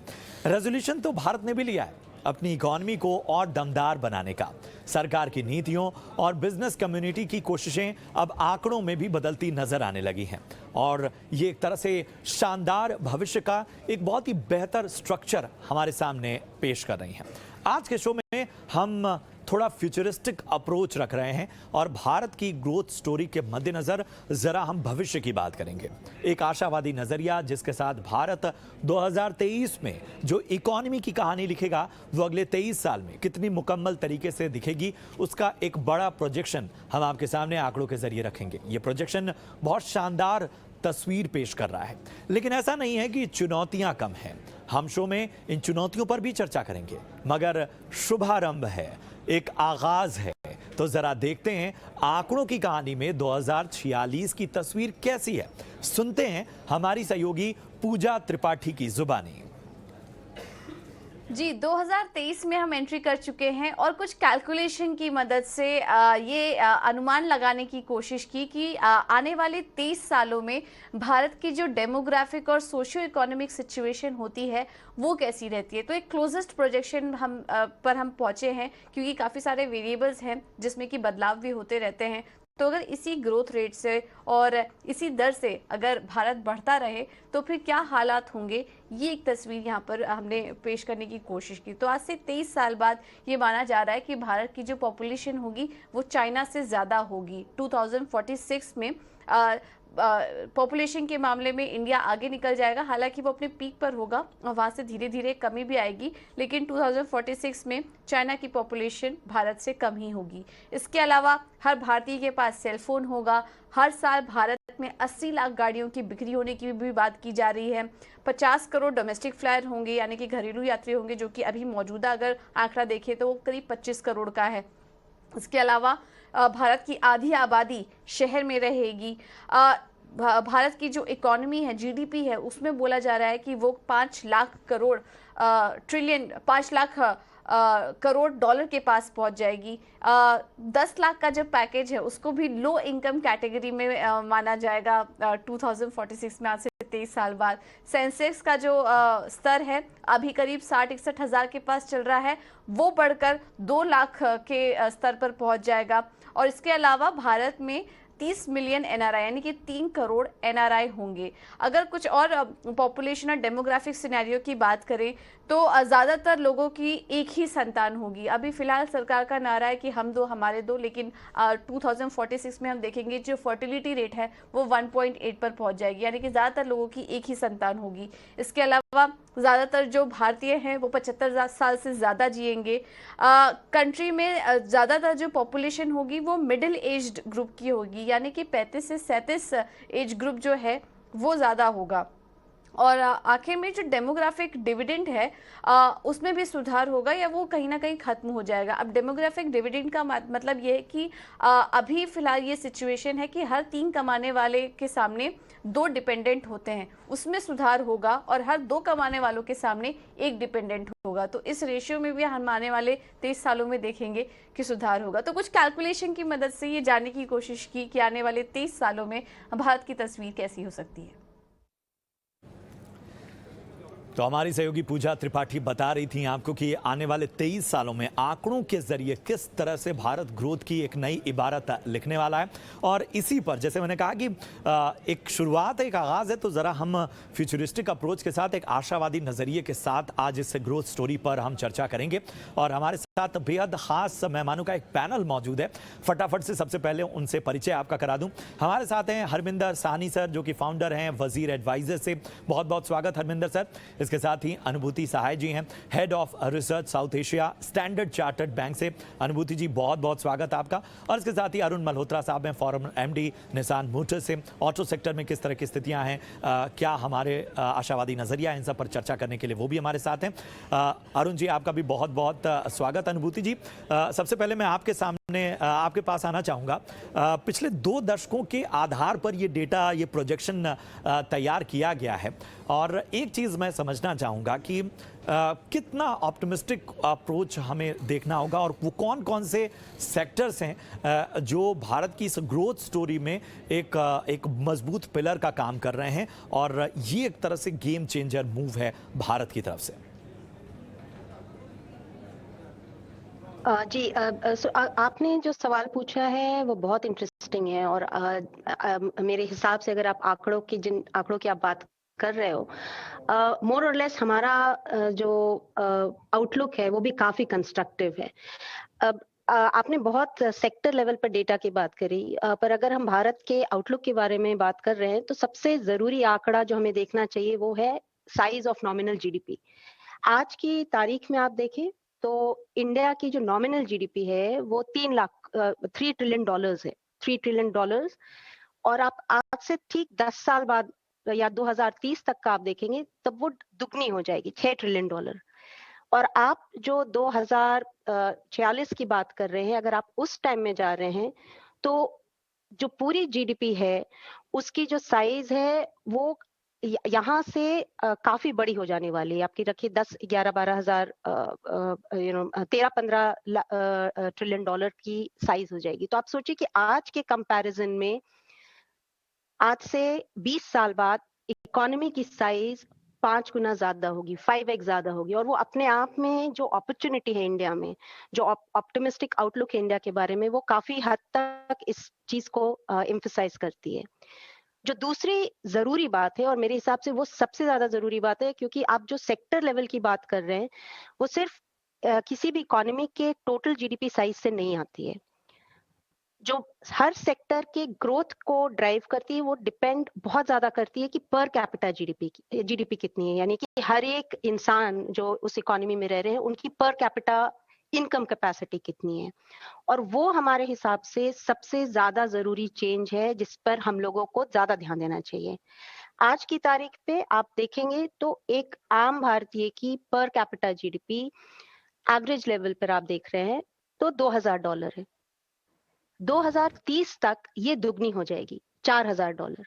रेजोल्यूशन तो भारत ने भी लिया है अपनी इकॉनमी को और दमदार बनाने का। सरकार की नीतियों और बिजनेस कम्युनिटी की कोशिशें अब आंकड़ों में भी बदलती नजर आने लगी हैं और ये एक तरह से शानदार भविष्य का एक बहुत ही बेहतर स्ट्रक्चर हमारे सामने पेश कर रही हैं। आज के शो में हम थोड़ा फ्यूचरिस्टिक अप्रोच रख रहे हैं और भारत की ग्रोथ स्टोरी के मद्देनजर जरा हम भविष्य की बात करेंगे। एक आशावादी नजरिया जिसके साथ भारत 2023 में जो इकोनॉमी की कहानी लिखेगा वो अगले 23 साल में कितनी मुकम्मल तरीके से दिखेगी, उसका एक बड़ा प्रोजेक्शन हम आपके सामने आंकड़ों के जरिए रखेंगे। ये प्रोजेक्शन बहुत शानदार तस्वीर पेश कर रहा है, लेकिन ऐसा नहीं है कि चुनौतियां कम हैं। हम शो में इन चुनौतियों पर भी चर्चा करेंगे, मगर शुभारंभ है, एक आगाज है। तो जरा देखते हैं आंकड़ों की कहानी में 2046 की तस्वीर कैसी है। सुनते हैं हमारी सहयोगी पूजा त्रिपाठी की जुबानी। जी 2023 में हम एंट्री कर चुके हैं और कुछ कैलकुलेशन की मदद से ये अनुमान लगाने की कोशिश की कि आने वाले 23 सालों में भारत की जो डेमोग्राफिक और सोशियो इकोनॉमिक सिचुएशन होती है वो कैसी रहती है। तो एक क्लोजेस्ट प्रोजेक्शन हम पहुंचे हैं, क्योंकि काफ़ी सारे वेरिएबल्स हैं जिसमें कि बदलाव भी होते रहते हैं। तो अगर इसी ग्रोथ रेट से और इसी दर से अगर भारत बढ़ता रहे तो फिर क्या हालात होंगे, ये एक तस्वीर यहाँ पर हमने पेश करने की कोशिश की। तो आज से 23 साल बाद ये माना जा रहा है कि भारत की जो पॉपुलेशन होगी वो चाइना से ज़्यादा होगी। 2046 में पॉपुलेशन के मामले में इंडिया आगे निकल जाएगा। हालांकि वो अपने पीक पर होगा और वहाँ से धीरे धीरे कमी भी आएगी, लेकिन 2046 में चाइना की पॉपुलेशन भारत से कम ही होगी। इसके अलावा हर भारतीय के पास सेलफोन होगा। हर साल भारत में 80 लाख गाड़ियों की बिक्री होने की भी बात की जा रही है। 50 करोड़ डोमेस्टिक फ्लायर होंगे, यानी कि घरेलू यात्री होंगे, जो कि अभी मौजूदा अगर आंकड़ा देखें तो वो करीब 25 करोड़ का है। इसके अलावा भारत की आधी आबादी शहर में रहेगी। भारत की जो इकोनॉमी है, जीडीपी है, उसमें बोला जा रहा है कि वो 5 लाख करोड़ डॉलर के पास पहुंच जाएगी। 10 लाख का जो पैकेज है उसको भी लो इनकम कैटेगरी में माना जाएगा 2046 में, आज से 23 साल बाद। सेंसेक्स का जो स्तर है अभी करीब 60-61 हज़ार के पास चल रहा है, वो बढ़कर 2 लाख के स्तर पर पहुंच जाएगा। और इसके अलावा भारत में 30 मिलियन एनआरआई यानी कि 3 करोड़ एनआरआई होंगे। अगर कुछ और पॉपुलेशन और डेमोग्राफिक सिनेरियो की बात करें तो ज़्यादातर लोगों की एक ही संतान होगी। अभी फिलहाल सरकार का नारा है कि हम दो हमारे दो, लेकिन 2046 में हम देखेंगे जो फर्टिलिटी रेट है वो 1.8 पर पहुंच जाएगी, यानी कि ज़्यादातर लोगों की एक ही संतान होगी। इसके अलावा ज़्यादातर जो भारतीय हैं वो 75 साल से ज़्यादा जिएंगे। कंट्री में ज़्यादातर जो पॉपुलेशन होगी वो मिडिल एज्ड ग्रुप की होगी, यानी कि 35 से 37 एज ग्रुप जो है वो ज़्यादा होगा। और आखिर में जो डेमोग्राफिक डिविडेंड है उसमें भी सुधार होगा या वो कहीं ना कहीं खत्म हो जाएगा। अब डेमोग्राफिक डिविडेंड का मतलब ये है कि अभी फिलहाल ये सिचुएशन है कि हर 3 कमाने वाले के सामने 2 डिपेंडेंट होते हैं, उसमें सुधार होगा और हर 2 कमाने वालों के सामने 1 डिपेंडेंट होगा। तो इस रेशियो में भी हम आने वाले 23 सालों में देखेंगे कि सुधार होगा। तो कुछ कैलकुलेशन की मदद से ये जानने की कोशिश की कि आने वाले 23 सालों में भारत की तस्वीर कैसी हो सकती है। तो हमारी सहयोगी पूजा त्रिपाठी बता रही थी आपको कि आने वाले 23 सालों में आंकड़ों के जरिए किस तरह से भारत ग्रोथ की एक नई इबारत लिखने वाला है। और इसी पर जैसे मैंने कहा कि एक शुरुआत है, एक आगाज़ है, तो ज़रा हम फ्यूचरिस्टिक अप्रोच के साथ एक आशावादी नज़रिए के साथ आज इस ग्रोथ स्टोरी पर हम चर्चा करेंगे। और हमारे साथ बेहद ख़ास मेहमानों का एक पैनल मौजूद है। फटाफट से सबसे पहले उनसे परिचय आपका करा दूँ। हमारे साथ हैं हरमिंदर साहनी सर, जो कि फाउंडर हैं वजीर एडवाइजर से। बहुत बहुत स्वागत हरमिंदर सर। इसके साथ ही अनुभूति सहाय जी हैं, head of research south Asia, standard chartered bank से। अनुभूति जी बहुत बहुत स्वागत आपका। और इसके साथ ही अरुण मल्होत्रा साहब हैं, फॉर्मर एमडी निसान मोटर से। ऑटो सेक्टर में किस तरह की स्थितियां हैं, क्या हमारे आशावादी नजरिया, इन सब पर चर्चा करने के लिए वो भी हमारे साथ हैं। अरुण जी आपका भी बहुत बहुत स्वागत। अनुभूति जी सबसे पहले मैं आपके सामने आपके पास आना चाहूँगा। पिछले 2 दशकों के आधार पर ये डेटा, ये प्रोजेक्शन तैयार किया गया है और एक चीज़ मैं समझना चाहूँगा कि कितना ऑप्टिमिस्टिक अप्रोच हमें देखना होगा और वो कौन कौन से सेक्टर्स हैं जो भारत की इस ग्रोथ स्टोरी में एक मजबूत पिलर का काम कर रहे हैं और ये एक तरह से गेम चेंजर मूव है भारत की तरफ से। जी आपने जो सवाल पूछा है वो बहुत इंटरेस्टिंग है और मेरे हिसाब से अगर आप जिन आंकड़ों की आप बात कर रहे हो, मोर और लेस हमारा जो आउटलुक है वो भी काफी कंस्ट्रक्टिव है। अब आपने बहुत सेक्टर लेवल पर डेटा की बात करी, पर अगर हम भारत के आउटलुक के बारे में बात कर रहे हैं तो सबसे जरूरी आंकड़ा जो हमें देखना चाहिए वो है साइज ऑफ नॉमिनल जीडीपी। आज की तारीख में आप देखें तो इंडिया की जो नॉमिनल जीडीपी है वो 3 ट्रिलियन डॉलर्स है, $3 ट्रिलियन। और आप आज से ठीक 10 साल बाद या 2030 तक का आप देखेंगे तब वो दुगनी हो जाएगी, $6 ट्रिलियन। और आप जो 2046 की बात कर रहे हैं, अगर आप उस टाइम में जा रहे हैं तो जो पूरी जीडीपी है उसकी जो साइज है वो यहाँ से काफी बड़ी हो जाने वाली है। आपकी रखिए 10, 11, 12 हजार 13-15 ट्रिलियन डॉलर की साइज हो जाएगी। तो आप सोचिए कि आज के कंपैरिजन में आज से 20 साल बाद इकोनॉमी की साइज 5 गुना ज्यादा होगी, 5x ज्यादा होगी। और वो अपने आप में जो अपॉर्चुनिटी है इंडिया में, जो ऑप्टिमिस्टिक आउटलुक है इंडिया के बारे में, वो काफी हद तक इस चीज को एम्फसाइज करती है। जो दूसरी जरूरी बात है और मेरे हिसाब से वो सबसे ज्यादा जरूरी बात है, क्योंकि आप जो सेक्टर लेवल की बात कर रहे हैं वो सिर्फ किसी भी इकोनॉमी के टोटल जीडीपी साइज से नहीं आती है। जो हर सेक्टर के ग्रोथ को ड्राइव करती है वो डिपेंड बहुत ज्यादा करती है कि पर कैपिटा जीडीपी कितनी है, यानी कि हर एक इंसान जो उस इकोनॉमी में रह रहे हैं उनकी पर कैपिटा इनकम कैपेसिटी कितनी है। और वो हमारे हिसाब से सबसे ज्यादा जरूरी चेंज है जिस पर हम लोगों को ज्यादा ध्यान देना चाहिए। आज की तारीख पे आप देखेंगे तो एक आम भारतीय की per capita GDP average level पर आप देख रहे हैं तो $2000 है। 2030 तक ये दुगनी हो जाएगी, $4000।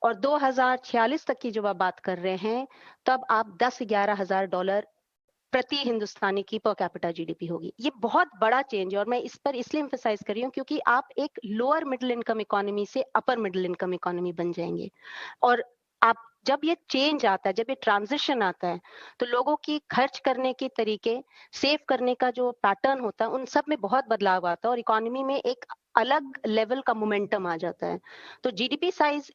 और 2046 तक की जब आप बात कर रहे हैं तब आप 10-11 हजार डॉलर प्रति हिंदुस्तानी की पर कैपिटा जीडीपी होगी। ये बहुत बड़ा चेंज है और मैं इस पर इसलिए एम्फसाइज कर रही हूँ क्योंकि आप एक लोअर मिडिल इनकम इकोनॉमी से अपर मिडिल इनकम इकोनॉमी बन जाएंगे। और आप जब ये चेंज आता है, जब ये ट्रांजिशन आता है, तो लोगों की खर्च करने के तरीके, सेव करने का जो पैटर्न होता है, उन सब में बहुत बदलाव आता है और इकोनॉमी में एक अलग लेवल का मोमेंटम आ जाता है। तो जीडीपी साइज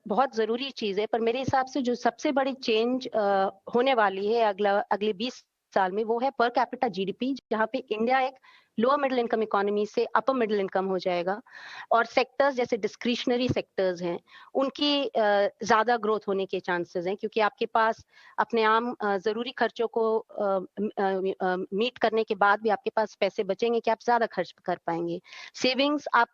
बहुत जरूरी चीज है, पर मेरे हिसाब से जो सबसे बड़ी चेंज होने वाली है अगले 20 साल में वो है पर कैपिटा जीडीपी, जहाँ पे इंडिया एक लोअर मिडिल इनकम इकोनॉमी से अपर मिडिल इनकम हो जाएगा। और सेक्टर्स जैसे डिस्क्रिशनरी सेक्टर्स हैं उनकी ज्यादा ग्रोथ होने के चांसेस हैं, क्योंकि आपके पास अपने आम जरूरी खर्चों को मीट करने के बाद भी आपके पास पैसे बचेंगे कि आप ज्यादा खर्च कर पाएंगे। सेविंग्स आप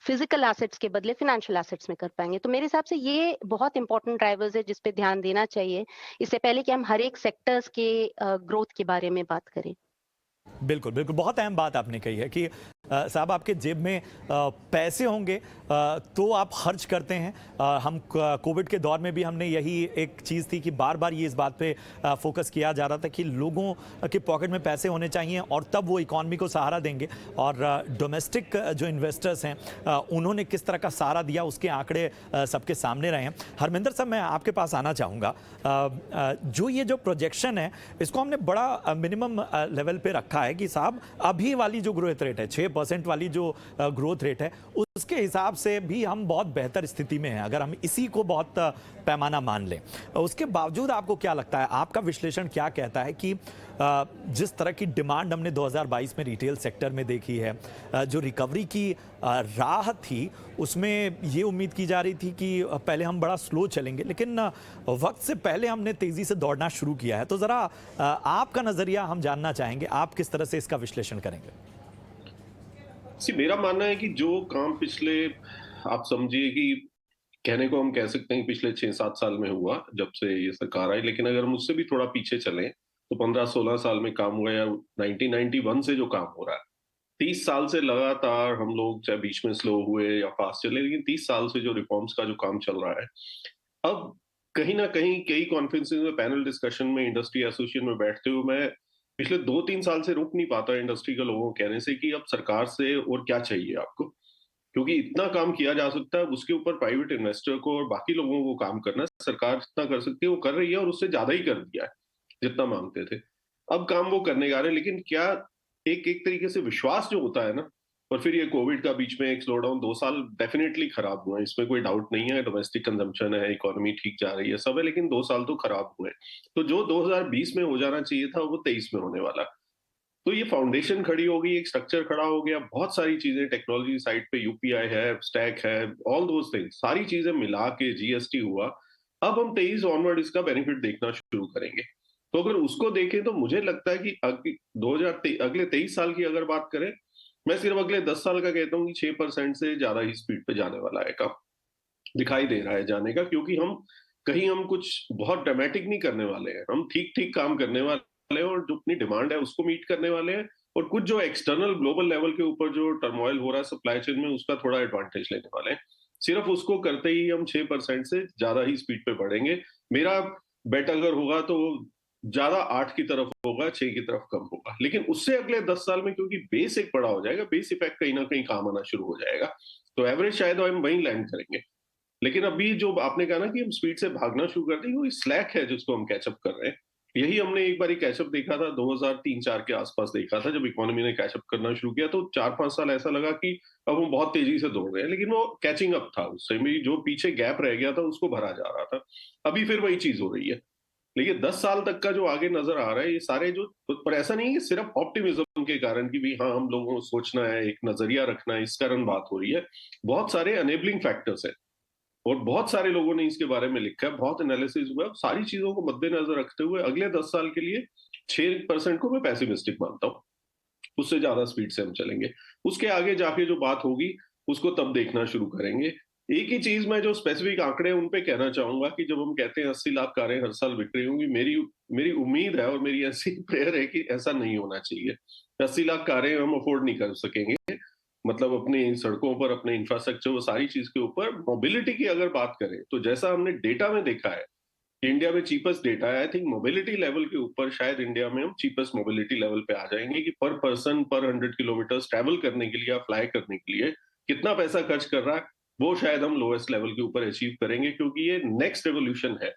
फिजिकल एसेट्स के बदले फिनेंशियल एसेट्स में कर पाएंगे। तो मेरे हिसाब से ये बहुत इंपॉर्टेंट ड्राइवर्स है जिस पे ध्यान देना चाहिए इससे पहले कि हम हर एक सेक्टर्स के ग्रोथ के बारे में बात करें। बिल्कुल बिल्कुल, बहुत अहम बात आपने कही है कि साहब आपके जेब में पैसे होंगे तो आप खर्च करते हैं। हम कोविड के दौर में भी हमने यही एक चीज़ थी कि बार बार ये इस बात पे फोकस किया जा रहा था कि लोगों के पॉकेट में पैसे होने चाहिए और तब वो इकॉनमी को सहारा देंगे। और डोमेस्टिक जो इन्वेस्टर्स हैं उन्होंने किस तरह का सहारा दिया उसके आंकड़े सबके सामने रहे हैं। हरमिंदर साहब, मैं आपके पास आना चाहूँगा। जो ये जो प्रोजेक्शन है इसको हमने बड़ा मिनिमम लेवल पे रखा है कि साहब अभी वाली जो ग्रोथ रेट है 6% वाली जो ग्रोथ रेट है उसके हिसाब से भी हम बहुत बेहतर स्थिति में हैं, अगर हम इसी को बहुत पैमाना मान लें। उसके बावजूद आपको क्या लगता है, आपका विश्लेषण क्या कहता है कि जिस तरह की डिमांड हमने 2022 में रिटेल सेक्टर में देखी है, जो रिकवरी की राह थी उसमें ये उम्मीद की जा रही थी कि पहले हम बड़ा स्लो चलेंगे, लेकिन वक्त से पहले हमने तेजी से दौड़ना शुरू किया है। तो ज़रा आपका नज़रिया हम जानना चाहेंगे, आप किस तरह से इसका विश्लेषण करेंगे? मेरा मानना है कि जो काम पिछले, आप समझिए कि कहने को हम कह सकते हैं पिछले 6-7 साल में हुआ जब से ये सरकार आई, लेकिन अगर हम उससे भी थोड़ा पीछे चलें तो 15-16 साल में काम हुआ या 1991 से जो काम हो रहा है, 30 साल से लगातार हम लोग चाहे बीच में स्लो हुए या फास्ट चले, लेकिन 30 साल से जो रिफॉर्म्स का जो काम चल रहा है, अब कहीं ना कहीं कई कॉन्फ्रेंसेस में, पैनल डिस्कशन में, इंडस्ट्री एसोसिएशन में बैठते हुए मैं पिछले 2-3 साल से रुक नहीं पाता इंडस्ट्री के लोगों को कहने से कि अब सरकार से और क्या चाहिए आपको, क्योंकि इतना काम किया जा सकता है, उसके ऊपर प्राइवेट इन्वेस्टर को और बाकी लोगों को काम करना है। सरकार जितना कर सकती है वो कर रही है और उससे ज्यादा ही कर दिया है जितना मांगते थे। अब काम वो करने जा रहे हैं, लेकिन क्या एक तरीके से विश्वास जो होता है ना, और फिर ये कोविड का बीच में एक स्लो डाउन 2 साल डेफिनेटली खराब हुआ है, इसमें कोई डाउट नहीं है। डोमेस्टिक कंजम्पशन है, इकोनॉमी ठीक जा रही है, सब है, लेकिन 2 साल तो खराब हुए। तो जो 2020 में हो जाना चाहिए था वो 23 में होने वाला। तो ये फाउंडेशन खड़ी हो गई, एक स्ट्रक्चर खड़ा हो गया, बहुत सारी चीजें टेक्नोलॉजी साइड पे, यूपीआई है, स्टैक है, ऑल दोज थिंग्स, सारी चीजें मिला के जीएसटी हुआ। अब हम 23 ऑनवर्ड इसका बेनिफिट देखना शुरू करेंगे। तो अगर उसको देखें तो मुझे लगता है कि अगले 23 साल की अगर बात करें, मैं सिर्फ अगले 10 साल का कहता हूँ कि 6% से ज्यादा ही स्पीड पे जाने वाला है, काम दिखाई दे रहा है जाने का, क्योंकि हम कुछ बहुत ड्रामेटिक नहीं करने वाले हैं, हम ठीक ठीक काम करने वाले हैं और जो अपनी डिमांड है उसको मीट करने वाले हैं, और कुछ जो एक्सटर्नल ग्लोबल लेवल के ऊपर जो टर्मोइल हो रहा है सप्लाई चेन में, उसका थोड़ा एडवांटेज लेने वाले हैं। सिर्फ उसको करते ही हम 6% से ज्यादा ही स्पीड पे बढ़ेंगे। मेरा बेट अगर होगा तो ज्यादा 8 की तरफ होगा, 6 की तरफ कम होगा, लेकिन उससे अगले 10 साल में क्योंकि बेस एक बड़ा हो जाएगा, बेस इफेक्ट कहीं ना कहीं काम आना शुरू हो जाएगा, तो एवरेज शायद हम वहीं लैंड करेंगे। लेकिन अभी जो आपने कहा ना कि हम स्पीड से भागना शुरू कर देंगे, वो स्लैक है जिसको हम कैचअप कर रहे हैं। यही हमने एक बार कैचअप देखा था 2003-4 के आसपास देखा था, जब इकोनॉमी ने कैचअप करना शुरू किया, तो 4-5 साल ऐसा लगा कि अब हम बहुत तेजी से दौड़ रहे हैं, लेकिन वो कैचिंग अप था, उससे भी जो पीछे गैप रह गया था उसको भरा जा रहा था। अभी फिर वही चीज हो रही है, लेकिन 10 साल तक का जो आगे नजर आ रहा है, ये सारे जो, पर ऐसा नहीं है सिर्फ ऑप्टिमिज्म के कारण कि भी हाँ हम लोगों को सोचना है, एक नजरिया रखना है, इस कारण बात हो रही है। बहुत सारे एनेबलिंग फैक्टर्स है और बहुत सारे लोगों ने इसके बारे में लिखा है, बहुत एनालिसिस हुआ है। सारी चीजों को मद्देनजर रखते हुए अगले 10 साल के लिए 6% को मैं पैसिमिस्टिक मानता हूँ, उससे ज्यादा स्पीड से हम चलेंगे। उसके आगे जाके जो बात होगी उसको तब देखना शुरू करेंगे। एक ही चीज मैं जो स्पेसिफिक आंकड़े उन पे कहना चाहूंगा कि जब हम कहते हैं 80 लाख कारें हर साल बिक रही होंगी, मेरी उम्मीद है और मेरी ऐसी प्रेयर है कि ऐसा नहीं होना चाहिए। 80 लाख कारें हम अफोर्ड नहीं कर सकेंगे, मतलब अपनी सड़कों पर, अपने इंफ्रास्ट्रक्चर, वो सारी चीज के ऊपर। मोबिलिटी की अगर बात करें तो जैसा हमने डेटा में देखा है, इंडिया में चीपेस्ट डेटा है, आई थिंक मोबिलिटी लेवल के ऊपर शायद इंडिया में हम चीपेस्ट मोबिलिटी लेवल पे आ जाएंगे कि पर पर्सन पर 100 किलोमीटर ट्रैवल करने के लिए या फ्लाई करने के लिए कितना पैसा खर्च कर रहा है, वो शायद हम लोएस्ट लेवल के ऊपर अचीव करेंगे, क्योंकि ये नेक्स्ट रेवोल्यूशन है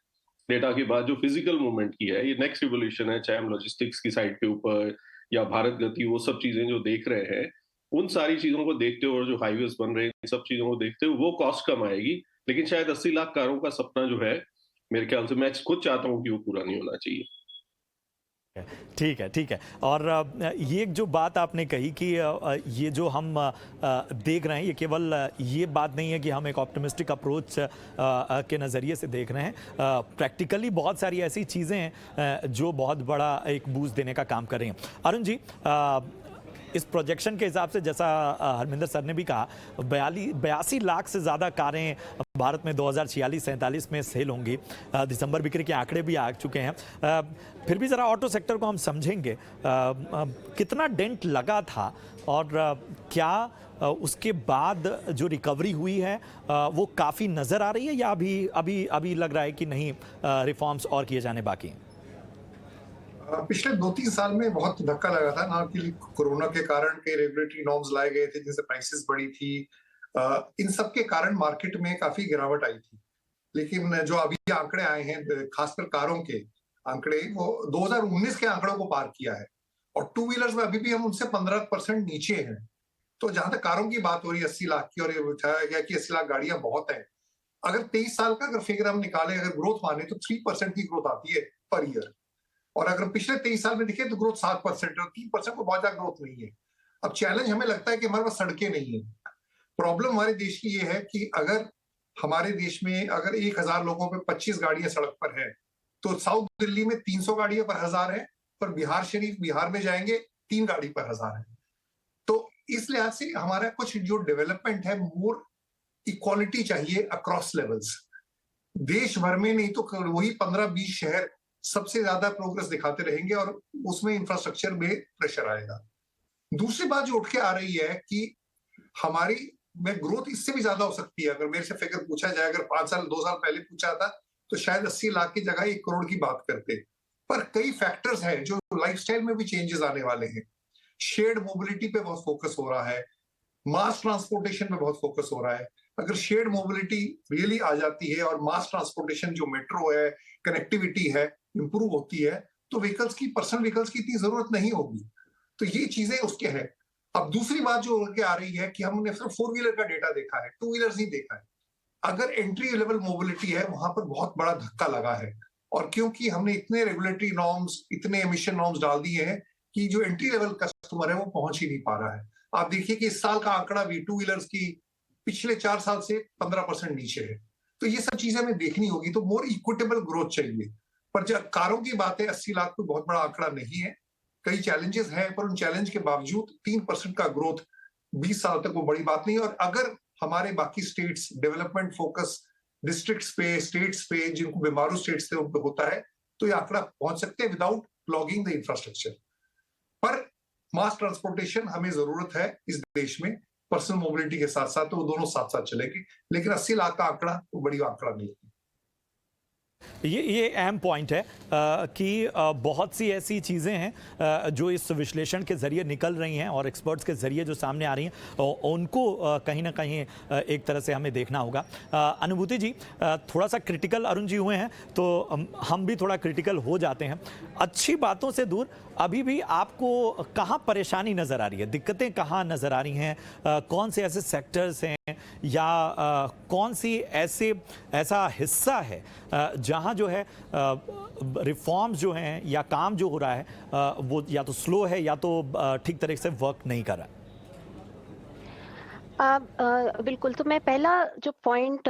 डेटा के बाद जो फिजिकल मूवमेंट की है, ये नेक्स्ट रेवोल्यूशन है। चाहे हम लॉजिस्टिक्स की साइड के ऊपर या भारत गति, वो सब चीजें जो देख रहे हैं, उन सारी चीजों को देखते हुए और जो हाईवेज बन रहे हैं, इन सब चीजों को देखते हुए वो कॉस्ट कम आएगी। लेकिन शायद 80 लाख कारों का सपना जो है, मेरे ख्याल से मैं खुद चाहता हूं कि वो पूरा नहीं होना चाहिए। ठीक है, ठीक है। और ये जो बात आपने कही कि ये जो हम देख रहे हैं, ये केवल ये बात नहीं है कि हम एक ऑप्टिमिस्टिक अप्रोच के नज़रिए से देख रहे हैं। प्रैक्टिकली बहुत सारी ऐसी चीज़ें हैं जो बहुत बड़ा एक बूस्ट देने का काम कर रही हैं। अरुण जी, इस प्रोजेक्शन के हिसाब से, जैसा हरमिंदर सर ने भी कहा, 82 लाख से ज़्यादा कारें भारत में 2046-47 में सेल होंगी। दिसंबर बिक्री के आंकड़े भी आ चुके हैं। फिर भी ज़रा ऑटो सेक्टर को हम समझेंगे, कितना डेंट लगा था और क्या उसके बाद जो रिकवरी हुई है वो काफ़ी नज़र आ रही है, या अभी लग रहा है कि नहीं, रिफॉर्म्स और किए जाने बाकी हैं? पिछले 2-3 साल में बहुत धक्का लगा था ना, कि कोरोना के कारण के रेगुलेटरी नॉर्म्स लाए गए थे जिनसे प्राइसेस बढ़ी थी। इन सब के कारण मार्केट में काफी गिरावट आई थी। लेकिन जो अभी आंकड़े आए हैं, खासकर कारों के आंकड़े, वो 2019 के आंकड़ों को पार किया है, और टू व्हीलर्स में अभी भी हम उनसे 15% नीचे हैं। तो जहां तक कारों की बात हो रही है 80 लाख की, और ये बताया गया कि 80 लाख गाड़ियां बहुत है, अगर 23 साल का अगर फिगर हम निकालें, अगर ग्रोथ माने तो 3% की ग्रोथ आती है पर ईयर। और अगर पिछले 23 साल में देखें तो ग्रोथ 7% और 3% को बहुत ज्यादा ग्रोथ नहीं है। अब चैलेंज हमें लगता है कि हमारे पास सड़कें नहीं है। प्रॉब्लम हमारे देश की ये है कि अगर हमारे देश में अगर 1000 लोगों पे 25 गाड़ियां सड़क पर है, तो साउथ दिल्ली में 300 गाड़ियां पर 1000 है, पर बिहार में जाएंगे 3 गाड़ी पर 1000 है। तो इस लिहाज से हमारा कुछ जो डेवलपमेंट है, मोर इक्वालिटी चाहिए अक्रॉस लेवल्स। देश भर में नहीं तो वही 15-20 शहर सबसे ज्यादा प्रोग्रेस दिखाते रहेंगे और उसमें इंफ्रास्ट्रक्चर में प्रेशर आएगा। दूसरी बात जो उठ के आ रही है कि हमारी में ग्रोथ इससे भी ज्यादा हो सकती है। अगर मेरे से फिगर पूछा जाए, अगर 2 साल पहले पूछा था तो शायद 80 लाख की जगह 1 करोड़ की बात करते। पर कई फैक्टर्स हैं जो लाइफस्टाइल में भी चेंजेस आने वाले हैं। शेयर्ड मोबिलिटी पे बहुत फोकस हो रहा है, मास ट्रांसपोर्टेशन पे बहुत फोकस हो रहा है। अगर शेयर्ड मोबिलिटी रियली आ जाती है और मास ट्रांसपोर्टेशन जो मेट्रो है, कनेक्टिविटी है, इंप्रूव होती है, तो व्हीकल्स की, पर्सनल व्हीकल्स की इतनी जरूरत नहीं होगी। तो ये चीजें उसके हैं। अब दूसरी बात जो उनके आ रही है कि हमने सिर्फ 4 व्हीलर का डेटा देखा है, 2 व्हीलर्स नहीं देखा है। अगर एंट्री लेवल मोबिलिटी है, वहां पर बहुत बड़ा धक्का लगा है। और क्योंकि हमने इतने रेगुलेटरी नॉर्म्स, इतने एमिशन नॉर्म्स डाल दिए हैं कि जो एंट्री लेवल कस्टमर है वो पहुंच ही नहीं पा रहा है। आप देखिए कि इस साल का आंकड़ा भी टू व्हीलर्स की पिछले 4 साल से 15% नीचे है। तो ये सब चीजें हमें देखनी होगी, तो मोर इक्विटेबल ग्रोथ चाहिए। पर जब कारों की बात है, 80 लाख कोई बहुत बड़ा आंकड़ा नहीं है, कई चैलेंजेस हैं, पर उन चैलेंज के बावजूद 3% का ग्रोथ 20 साल तक वो बड़ी बात नहीं। और अगर हमारे बाकी स्टेट्स डेवलपमेंट फोकस डिस्ट्रिक्ट्स पे, स्टेट्स पे, जिनको बीमारू स्टेट्स थे उन पे होता है, तो ये आंकड़ा पहुंच सकते हैं विदाउट क्लॉगिंग द इंफ्रास्ट्रक्चर। पर मास ट्रांसपोर्टेशन हमें जरूरत है इस देश में, पर्सनल मोबिलिटी के साथ साथ, तो वो दोनों साथ साथ चलेंगे। लेकिन 80 लाख का आंकड़ा वो बड़ी आंकड़ा नहीं है। ये अहम पॉइंट है कि बहुत सी ऐसी चीज़ें हैं जो इस विश्लेषण के ज़रिए निकल रही हैं और एक्सपर्ट्स के ज़रिए जो सामने आ रही हैं उनको कहीं ना कहीं एक तरह से हमें देखना होगा। अनुभूति जी, थोड़ा सा क्रिटिकल अरुण जी हुए हैं तो हम भी थोड़ा क्रिटिकल हो जाते हैं। अच्छी बातों से दूर अभी भी आपको कहाँ परेशानी नज़र आ रही है, दिक्कतें कहाँ नज़र आ रही हैं, कौन से ऐसे सेक्टर्स हैं या कौन सी ऐसा हिस्सा है जहाँ जो है रिफॉर्म्स जो हैं या काम जो हो रहा है वो या तो स्लो है या तो ठीक तरीके से वर्क नहीं कर रहा है? बिल्कुल, तो मैं पहला जो पॉइंट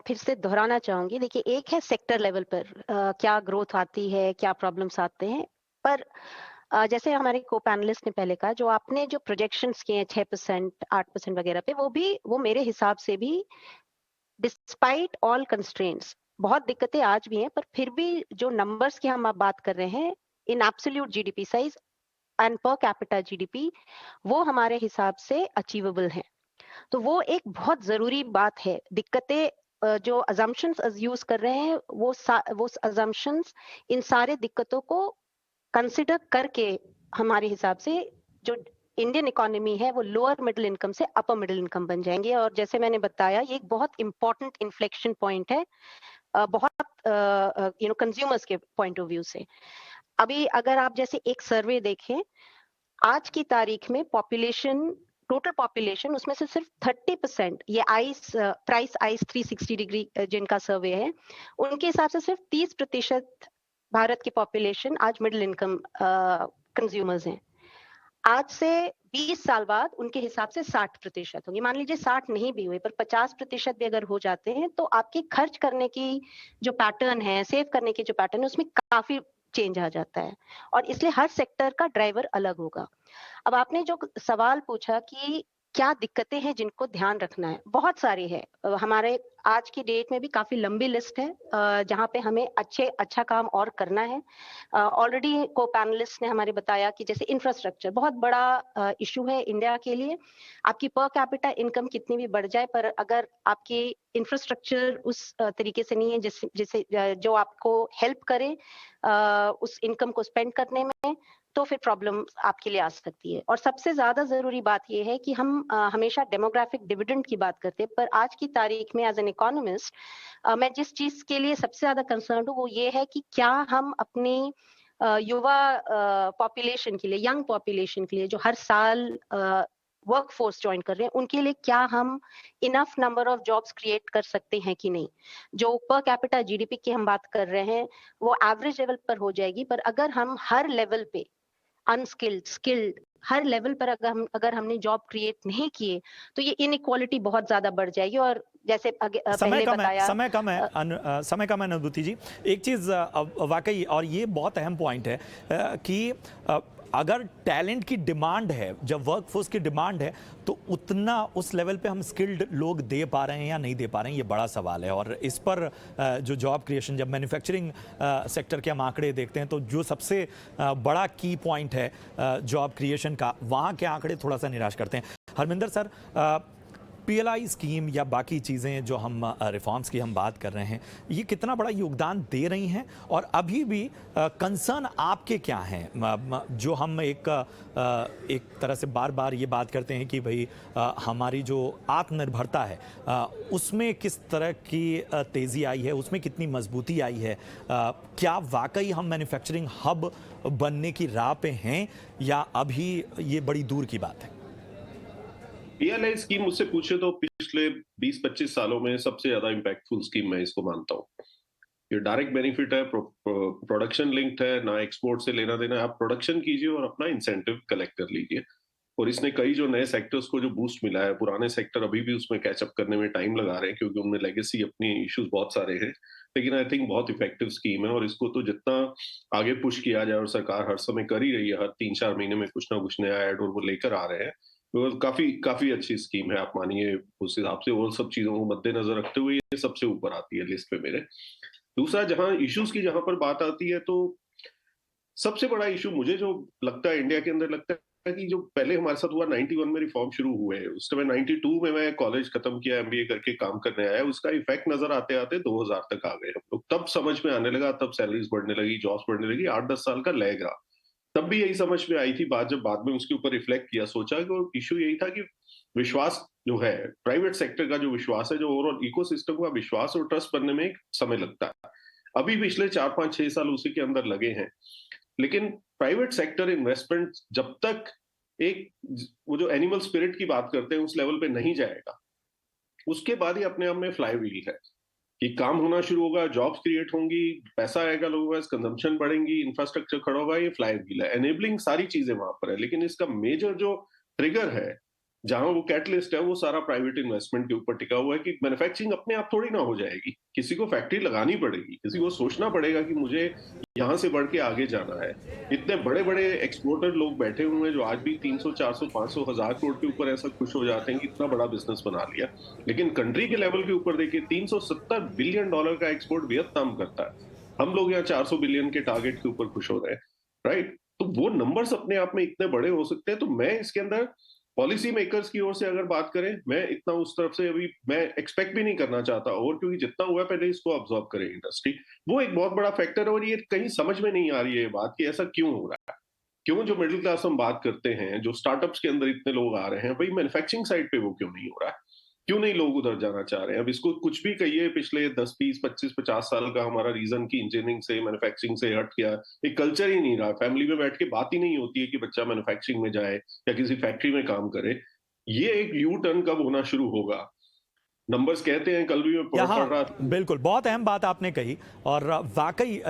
फिर से दोहराना चाहूंगी। देखिए, एक है सेक्टर लेवल पर क्या ग्रोथ आती है, क्या प्रॉब्लम्स आते हैं, पर जैसे हमारे को पैनलिस्ट ने पहले कहा, जो आपने जो प्रोजेक्शंस किए हैं 6%, 8% वगैरह पे, वो मेरे हिसाब से भी डिस्पाइट ऑल कंस्ट्रेंट्स, बहुत दिक्कतें आज भी हैं, पर फिर भी जो नंबर्स की हम आप बात कर रहे हैं in absolute GDP size and per capita GDP, वो हमारे हिसाब से अचीवेबल हैं। तो वो एक बहुत जरूरी बात है। दिक्कतें जो अजम्पशंस यूज कर रहे हैं वो अजम्पशंस इन सारे दिक्कतों को कंसिडर करके हमारे हिसाब से जो इंडियन इकोनॉमी है वो लोअर मिडिल इनकम से अपर मिडिल इनकम बन जाएंगे। और जैसे मैंने बताया, ये एक बहुत इंपॉर्टेंट इन्फ्लेक्शन पॉइंट है, बहुत कंज्यूमर्स के पॉइंट ऑफ व्यू से। अभी अगर आप जैसे एक सर्वे देखें, आज की तारीख में टोटल पॉपुलेशन उसमें से सिर्फ 30%, ये प्राइस आइस 360 डिग्री जिनका सर्वे है, उनके हिसाब से सिर्फ 30% भारत की पॉपुलेशन आज मिडिल इनकम कंज्यूमर्स हैं। आज से 20 साल बाद उनके हिसाब से 60% होंगे। मान लीजिए 60 नहीं भी हुए, पर 50% भी अगर हो जाते हैं तो आपके खर्च करने की जो पैटर्न है, सेव करने की जो पैटर्न है, उसमें काफी चेंज आ जाता है। और इसलिए हर सेक्टर का ड्राइवर अलग होगा। अब आपने जो सवाल पूछा कि क्या दिक्कतें हैं जिनको ध्यान रखना है, बहुत सारी है। हमारे आज की डेट में भी काफी लंबी लिस्ट है जहां पे हमें अच्छा काम और करना है। ऑलरेडी को पैनलिस्ट ने हमारे बताया कि जैसे इंफ्रास्ट्रक्चर बहुत बड़ा इशू है इंडिया के लिए। आपकी पर कैपिटा इनकम कितनी भी बढ़ जाए, पर अगर आपकी इंफ्रास्ट्रक्चर उस तरीके से नहीं है जिसे जो आपको हेल्प करे उस इनकम को स्पेंड करने में, तो फिर प्रॉब्लम आपके लिए आ सकती है। और सबसे ज्यादा जरूरी बात यह है कि हम हमेशा डेमोग्राफिक डिविडेंड की बात करते हैं, पर आज की तारीख में एज एन इकोनॉमिस्ट मैं जिस चीज के लिए सबसे ज्यादा कंसर्न हूँ वो ये है कि क्या हम अपनी युवा पॉपुलेशन के लिए, यंग पॉपुलेशन के लिए, जो हर साल वर्कफोर्स ज्वाइन कर रहे हैं, उनके लिए क्या हम enough number of jobs create कर सकते हैं कि नहीं। जो पर कैपिटा जीडीपी की हम बात कर रहे हैं वो एवरेज लेवल पर हो जाएगी, पर अगर हम हर लेवल पे अनस्किल्ड, स्किल्ड, हर लेवल पर अगर हमने जॉब क्रिएट नहीं किए तो ये इनइक्वालिटी बहुत ज्यादा बढ़ जाएगी। और जैसे पहले बताया, समय कम है अनुभूति जी। एक चीज वाकई, और ये बहुत अहम पॉइंट है कि अगर टैलेंट की डिमांड है, जब वर्कफोर्स की डिमांड है, तो उतना उस लेवल पे हम स्किल्ड लोग दे पा रहे हैं या नहीं दे पा रहे हैं, ये बड़ा सवाल है। और इस पर जो जॉब क्रिएशन, जब मैन्युफैक्चरिंग सेक्टर के हम आंकड़े देखते हैं तो जो सबसे बड़ा की पॉइंट है जॉब क्रिएशन का, वहाँ के आंकड़े थोड़ा सा निराश करते हैं। हरमिंदर सर, पीएलआई स्कीम या बाकी चीज़ें जो हम रिफॉर्म्स की हम बात कर रहे हैं, ये कितना बड़ा योगदान दे रही हैं? और अभी भी कंसर्न आपके क्या हैं, जो हम एक तरह से बार बार ये बात करते हैं कि भाई हमारी जो आत्मनिर्भरता है उसमें किस तरह की तेज़ी आई है, उसमें कितनी मजबूती आई है? क्या वाकई हम मैन्युफैक्चरिंग हब बनने की राह पे हैं या अभी ये बड़ी दूर की बात है? पीएलआई स्कीम मुझसे पूछे तो पिछले 20-25 सालों में सबसे ज्यादा इम्पैक्टफुल स्कीम मैं इसको मानता हूँ, ये डायरेक्ट बेनिफिट है, प्रोडक्शन लिंक्ड है, ना एक्सपोर्ट से लेना देना। आप प्रोडक्शन कीजिए और अपना इंसेंटिव कलेक्ट कर लीजिए। और इसने कई जो नए सेक्टर्स को जो बूस्ट मिला है, पुराने सेक्टर अभी भी उसमें कैचअप करने में टाइम लगा रहे हैं क्योंकि उनमें लेगेसी अपनी इश्यूज बहुत सारे हैं, लेकिन आई थिंक बहुत इफेक्टिव स्कीम है। और इसको तो जितना आगे पुश किया जाए, और सरकार हर समय कर ही रही है, हर 3-4 महीने में कुछ ना कुछ नया ऐड और वो लेकर आ रहे हैं, तो काफी अच्छी स्कीम है। आप मानिए उस हिसाब से और सब चीजों को मद्देनजर रखते हुए ये सबसे ऊपर आती है लिस्ट पे मेरे। दूसरा, जहां इश्यूज की जहां पर बात आती है, तो सबसे बड़ा इशू मुझे जो लगता है इंडिया के अंदर लगता है कि जो पहले हमारे साथ हुआ 91 में रिफॉर्म शुरू हुए, उस समय 92 में मैं कॉलेज खत्म किया, एमबीए करके काम करने आया, उसका इफेक्ट नजर आते आते 2000 तक आ गए हम लोग। तब समझ में आने लगा, तब सैलरीज बढ़ने लगी, जॉब्स बढ़ने लगी, 8-10 साल का लैग रहा। तब भी यही समझ में आई थी बात, जब बाद में उसके ऊपर रिफ्लेक्ट किया, सोचा कि इशू यही था कि विश्वास जो है, प्राइवेट सेक्टर का जो विश्वास है, जो ओवरऑल इकोसिस्टम का विश्वास और ट्रस्ट बनने में एक समय लगता है। अभी पिछले 4-5-6 साल उसी के अंदर लगे हैं, लेकिन प्राइवेट सेक्टर इन्वेस्टमेंट जब तक एक वो जो एनिमल स्पिरिट की बात करते हैं उस लेवल पे नहीं जाएगा, उसके बाद ही अपने आप में फ्लाई व्हील है कि काम होना शुरू होगा, जॉब्स क्रिएट होंगी, पैसा आएगा लोगों के पास, कंजम्पशन बढ़ेंगी, इंफ्रास्ट्रक्चर खड़ा होगा, ये फ्लाई व्हील है। एनेबलिंग सारी चीजें वहां पर है, लेकिन इसका मेजर जो ट्रिगर है, जहां वो कैटलिस्ट है, वो सारा प्राइवेट इन्वेस्टमेंट के ऊपर टिका हुआ है कि मैन्युफैक्चरिंग अपने आप थोड़ी ना हो जाएगी, किसी को फैक्ट्री लगानी पड़ेगी, किसी को सोचना पड़ेगा कि मुझे यहां से बढ़ के आगे जाना है। इतने बड़े बड़े एक्सपोर्टर लोग बैठे हुए हैं जो आज भी 300, 400, 500, 1000 करोड़ के ऊपर ऐसा खुश हो जाते हैं कि इतना बड़ा बिजनेस बना लिया, लेकिन कंट्री के लेवल के ऊपर देखिए $370 बिलियन का एक्सपोर्ट वियतनाम करता है, हम लोग यहाँ 400 बिलियन के टारगेट के ऊपर खुश हो रहे हैं, राइट। तो वो नंबर्स अपने आप में इतने बड़े हो सकते हैं। तो मैं इसके अंदर पॉलिसी मेकर्स की ओर से अगर बात करें, मैं इतना उस तरफ से अभी मैं एक्सपेक्ट भी नहीं करना चाहता, और क्योंकि जितना हुआ पहले इसको ऑब्जर्व करे इंडस्ट्री, वो एक बहुत बड़ा फैक्टर है। और ये कहीं समझ में नहीं आ रही है बात कि ऐसा क्यों हो रहा है, क्यों जो मिडिल क्लास हम बात करते हैं, जो स्टार्टअप्स के अंदर इतने लोग आ रहे हैं, भाई मैन्युफैक्चरिंग साइड पे वो क्यों नहीं हो रहा है, क्यों नहीं लोग उधर जाना चाह रहे हैं। अब इसको कुछ भी कहिए, पिछले 10, 20, 25, 50 साल का हमारा रीजन की इंजीनियरिंग से, मैन्युफैक्चरिंग से हट गया, एक कल्चर ही नहीं रहा, फैमिली में बैठ के बात ही नहीं होती है कि बच्चा मैन्युफैक्चरिंग में जाए या किसी फैक्ट्री में काम करे। ये एक यू टर्न कब होना शुरू होगा? नंबर्स कहते हैं, कल भी मैं पढ़ रहा था। बिल्कुल, बहुत अहम बात आपने कही, और वाकई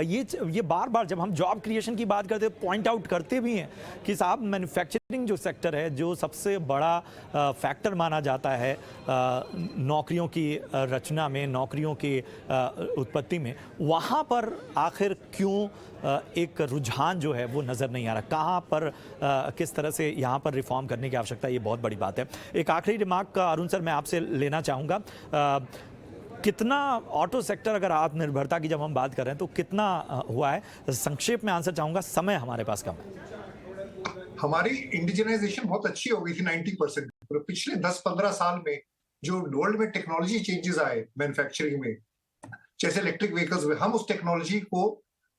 ये बार बार जब हम जॉब क्रिएशन की बात करते हैं पॉइंट आउट करते भी हैं कि साहब मैन्युफैक्चरिंग जो सेक्टर है, जो सबसे बड़ा फैक्टर माना जाता है नौकरियों की रचना में, नौकरियों की उत्पत्ति में, वहाँ पर आखिर क्यों एक रुझान जो है वो नज़र नहीं आ रहा? कहाँ पर किस तरह से यहाँ पर रिफॉर्म करने की आवश्यकता है, ये बहुत बड़ी बात है। एक आखिरी रिमार्क अरुण सर मैं आपसे लेना चाहूँगा, कितना ऑटो सेक्टर, अगर आत्मनिर्भरता की जब हम बात कर रहे हैं तो कितना हुआ है? संक्षेप में आंसर चाहूँगा, समय हमारे पास कम है। हमारी इंडिजिनाइजेशन बहुत अच्छी हो गई थी 90%। पिछले 10-15 साल में जो वर्ल्ड में टेक्नोलॉजी चेंजेस आए मैन्युफैक्चरिंग में, जैसे इलेक्ट्रिक व्हीकल्स में, हम उस टेक्नोलॉजी को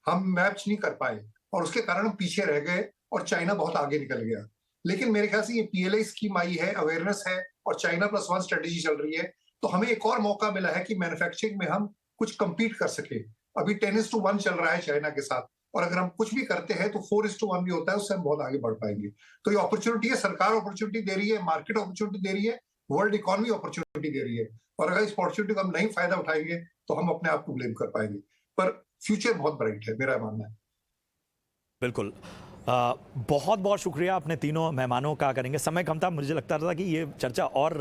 हम मैच नहीं कर पाए और उसके कारण हम पीछे रह गए और चाइना बहुत आगे निकल गया। लेकिन मेरे ख्याल से ये PLI स्कीम आई है, अवेयरनेस है और चाइना +1 स्ट्रेटेजी चल रही है, तो हमें एक और मौका मिला है कि मैन्युफैक्चरिंग में हम कुछ compete कर सके। अभी 10:1 चल रहा है चाइना के साथ, और अगर हम कुछ भी करते हैं तो 4:1 भी होता है, उससे हम बहुत आगे बढ़ पाएंगे। तो ये अपॉर्चुनिटी है, सरकार अपॉर्चुनिटी दे रही है, मार्केट अपॉर्चुनिटी दे रही है, वर्ल्ड इकोनॉमी अपॉर्चुनिटी दे रही है, और अगर इस अपॉर्चुनिटी का हम नहीं फायदा उठाएंगे तो हम अपने आप को ब्लेम कर पाएंगे। पर फ्यूचर बहुत ब्राइट है, मेरा मानना है। बिल्कुल, बहुत बहुत शुक्रिया अपने तीनों मेहमानों का। करेंगे, समय कम था, मुझे लगता था कि ये चर्चा और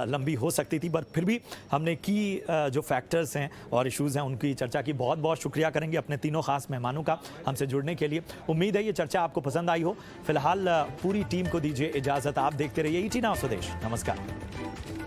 लंबी हो सकती थी, पर फिर भी हमने की जो फैक्टर्स हैं और इश्यूज़ हैं उनकी चर्चा की। बहुत बहुत शुक्रिया करेंगे अपने तीनों खास मेहमानों का हमसे जुड़ने के लिए। उम्मीद है ये चर्चा आपको पसंद आई हो। फिलहाल पूरी टीम को दीजिए इजाज़त, आप देखते रहिए ET Now स्वदेश। नमस्कार।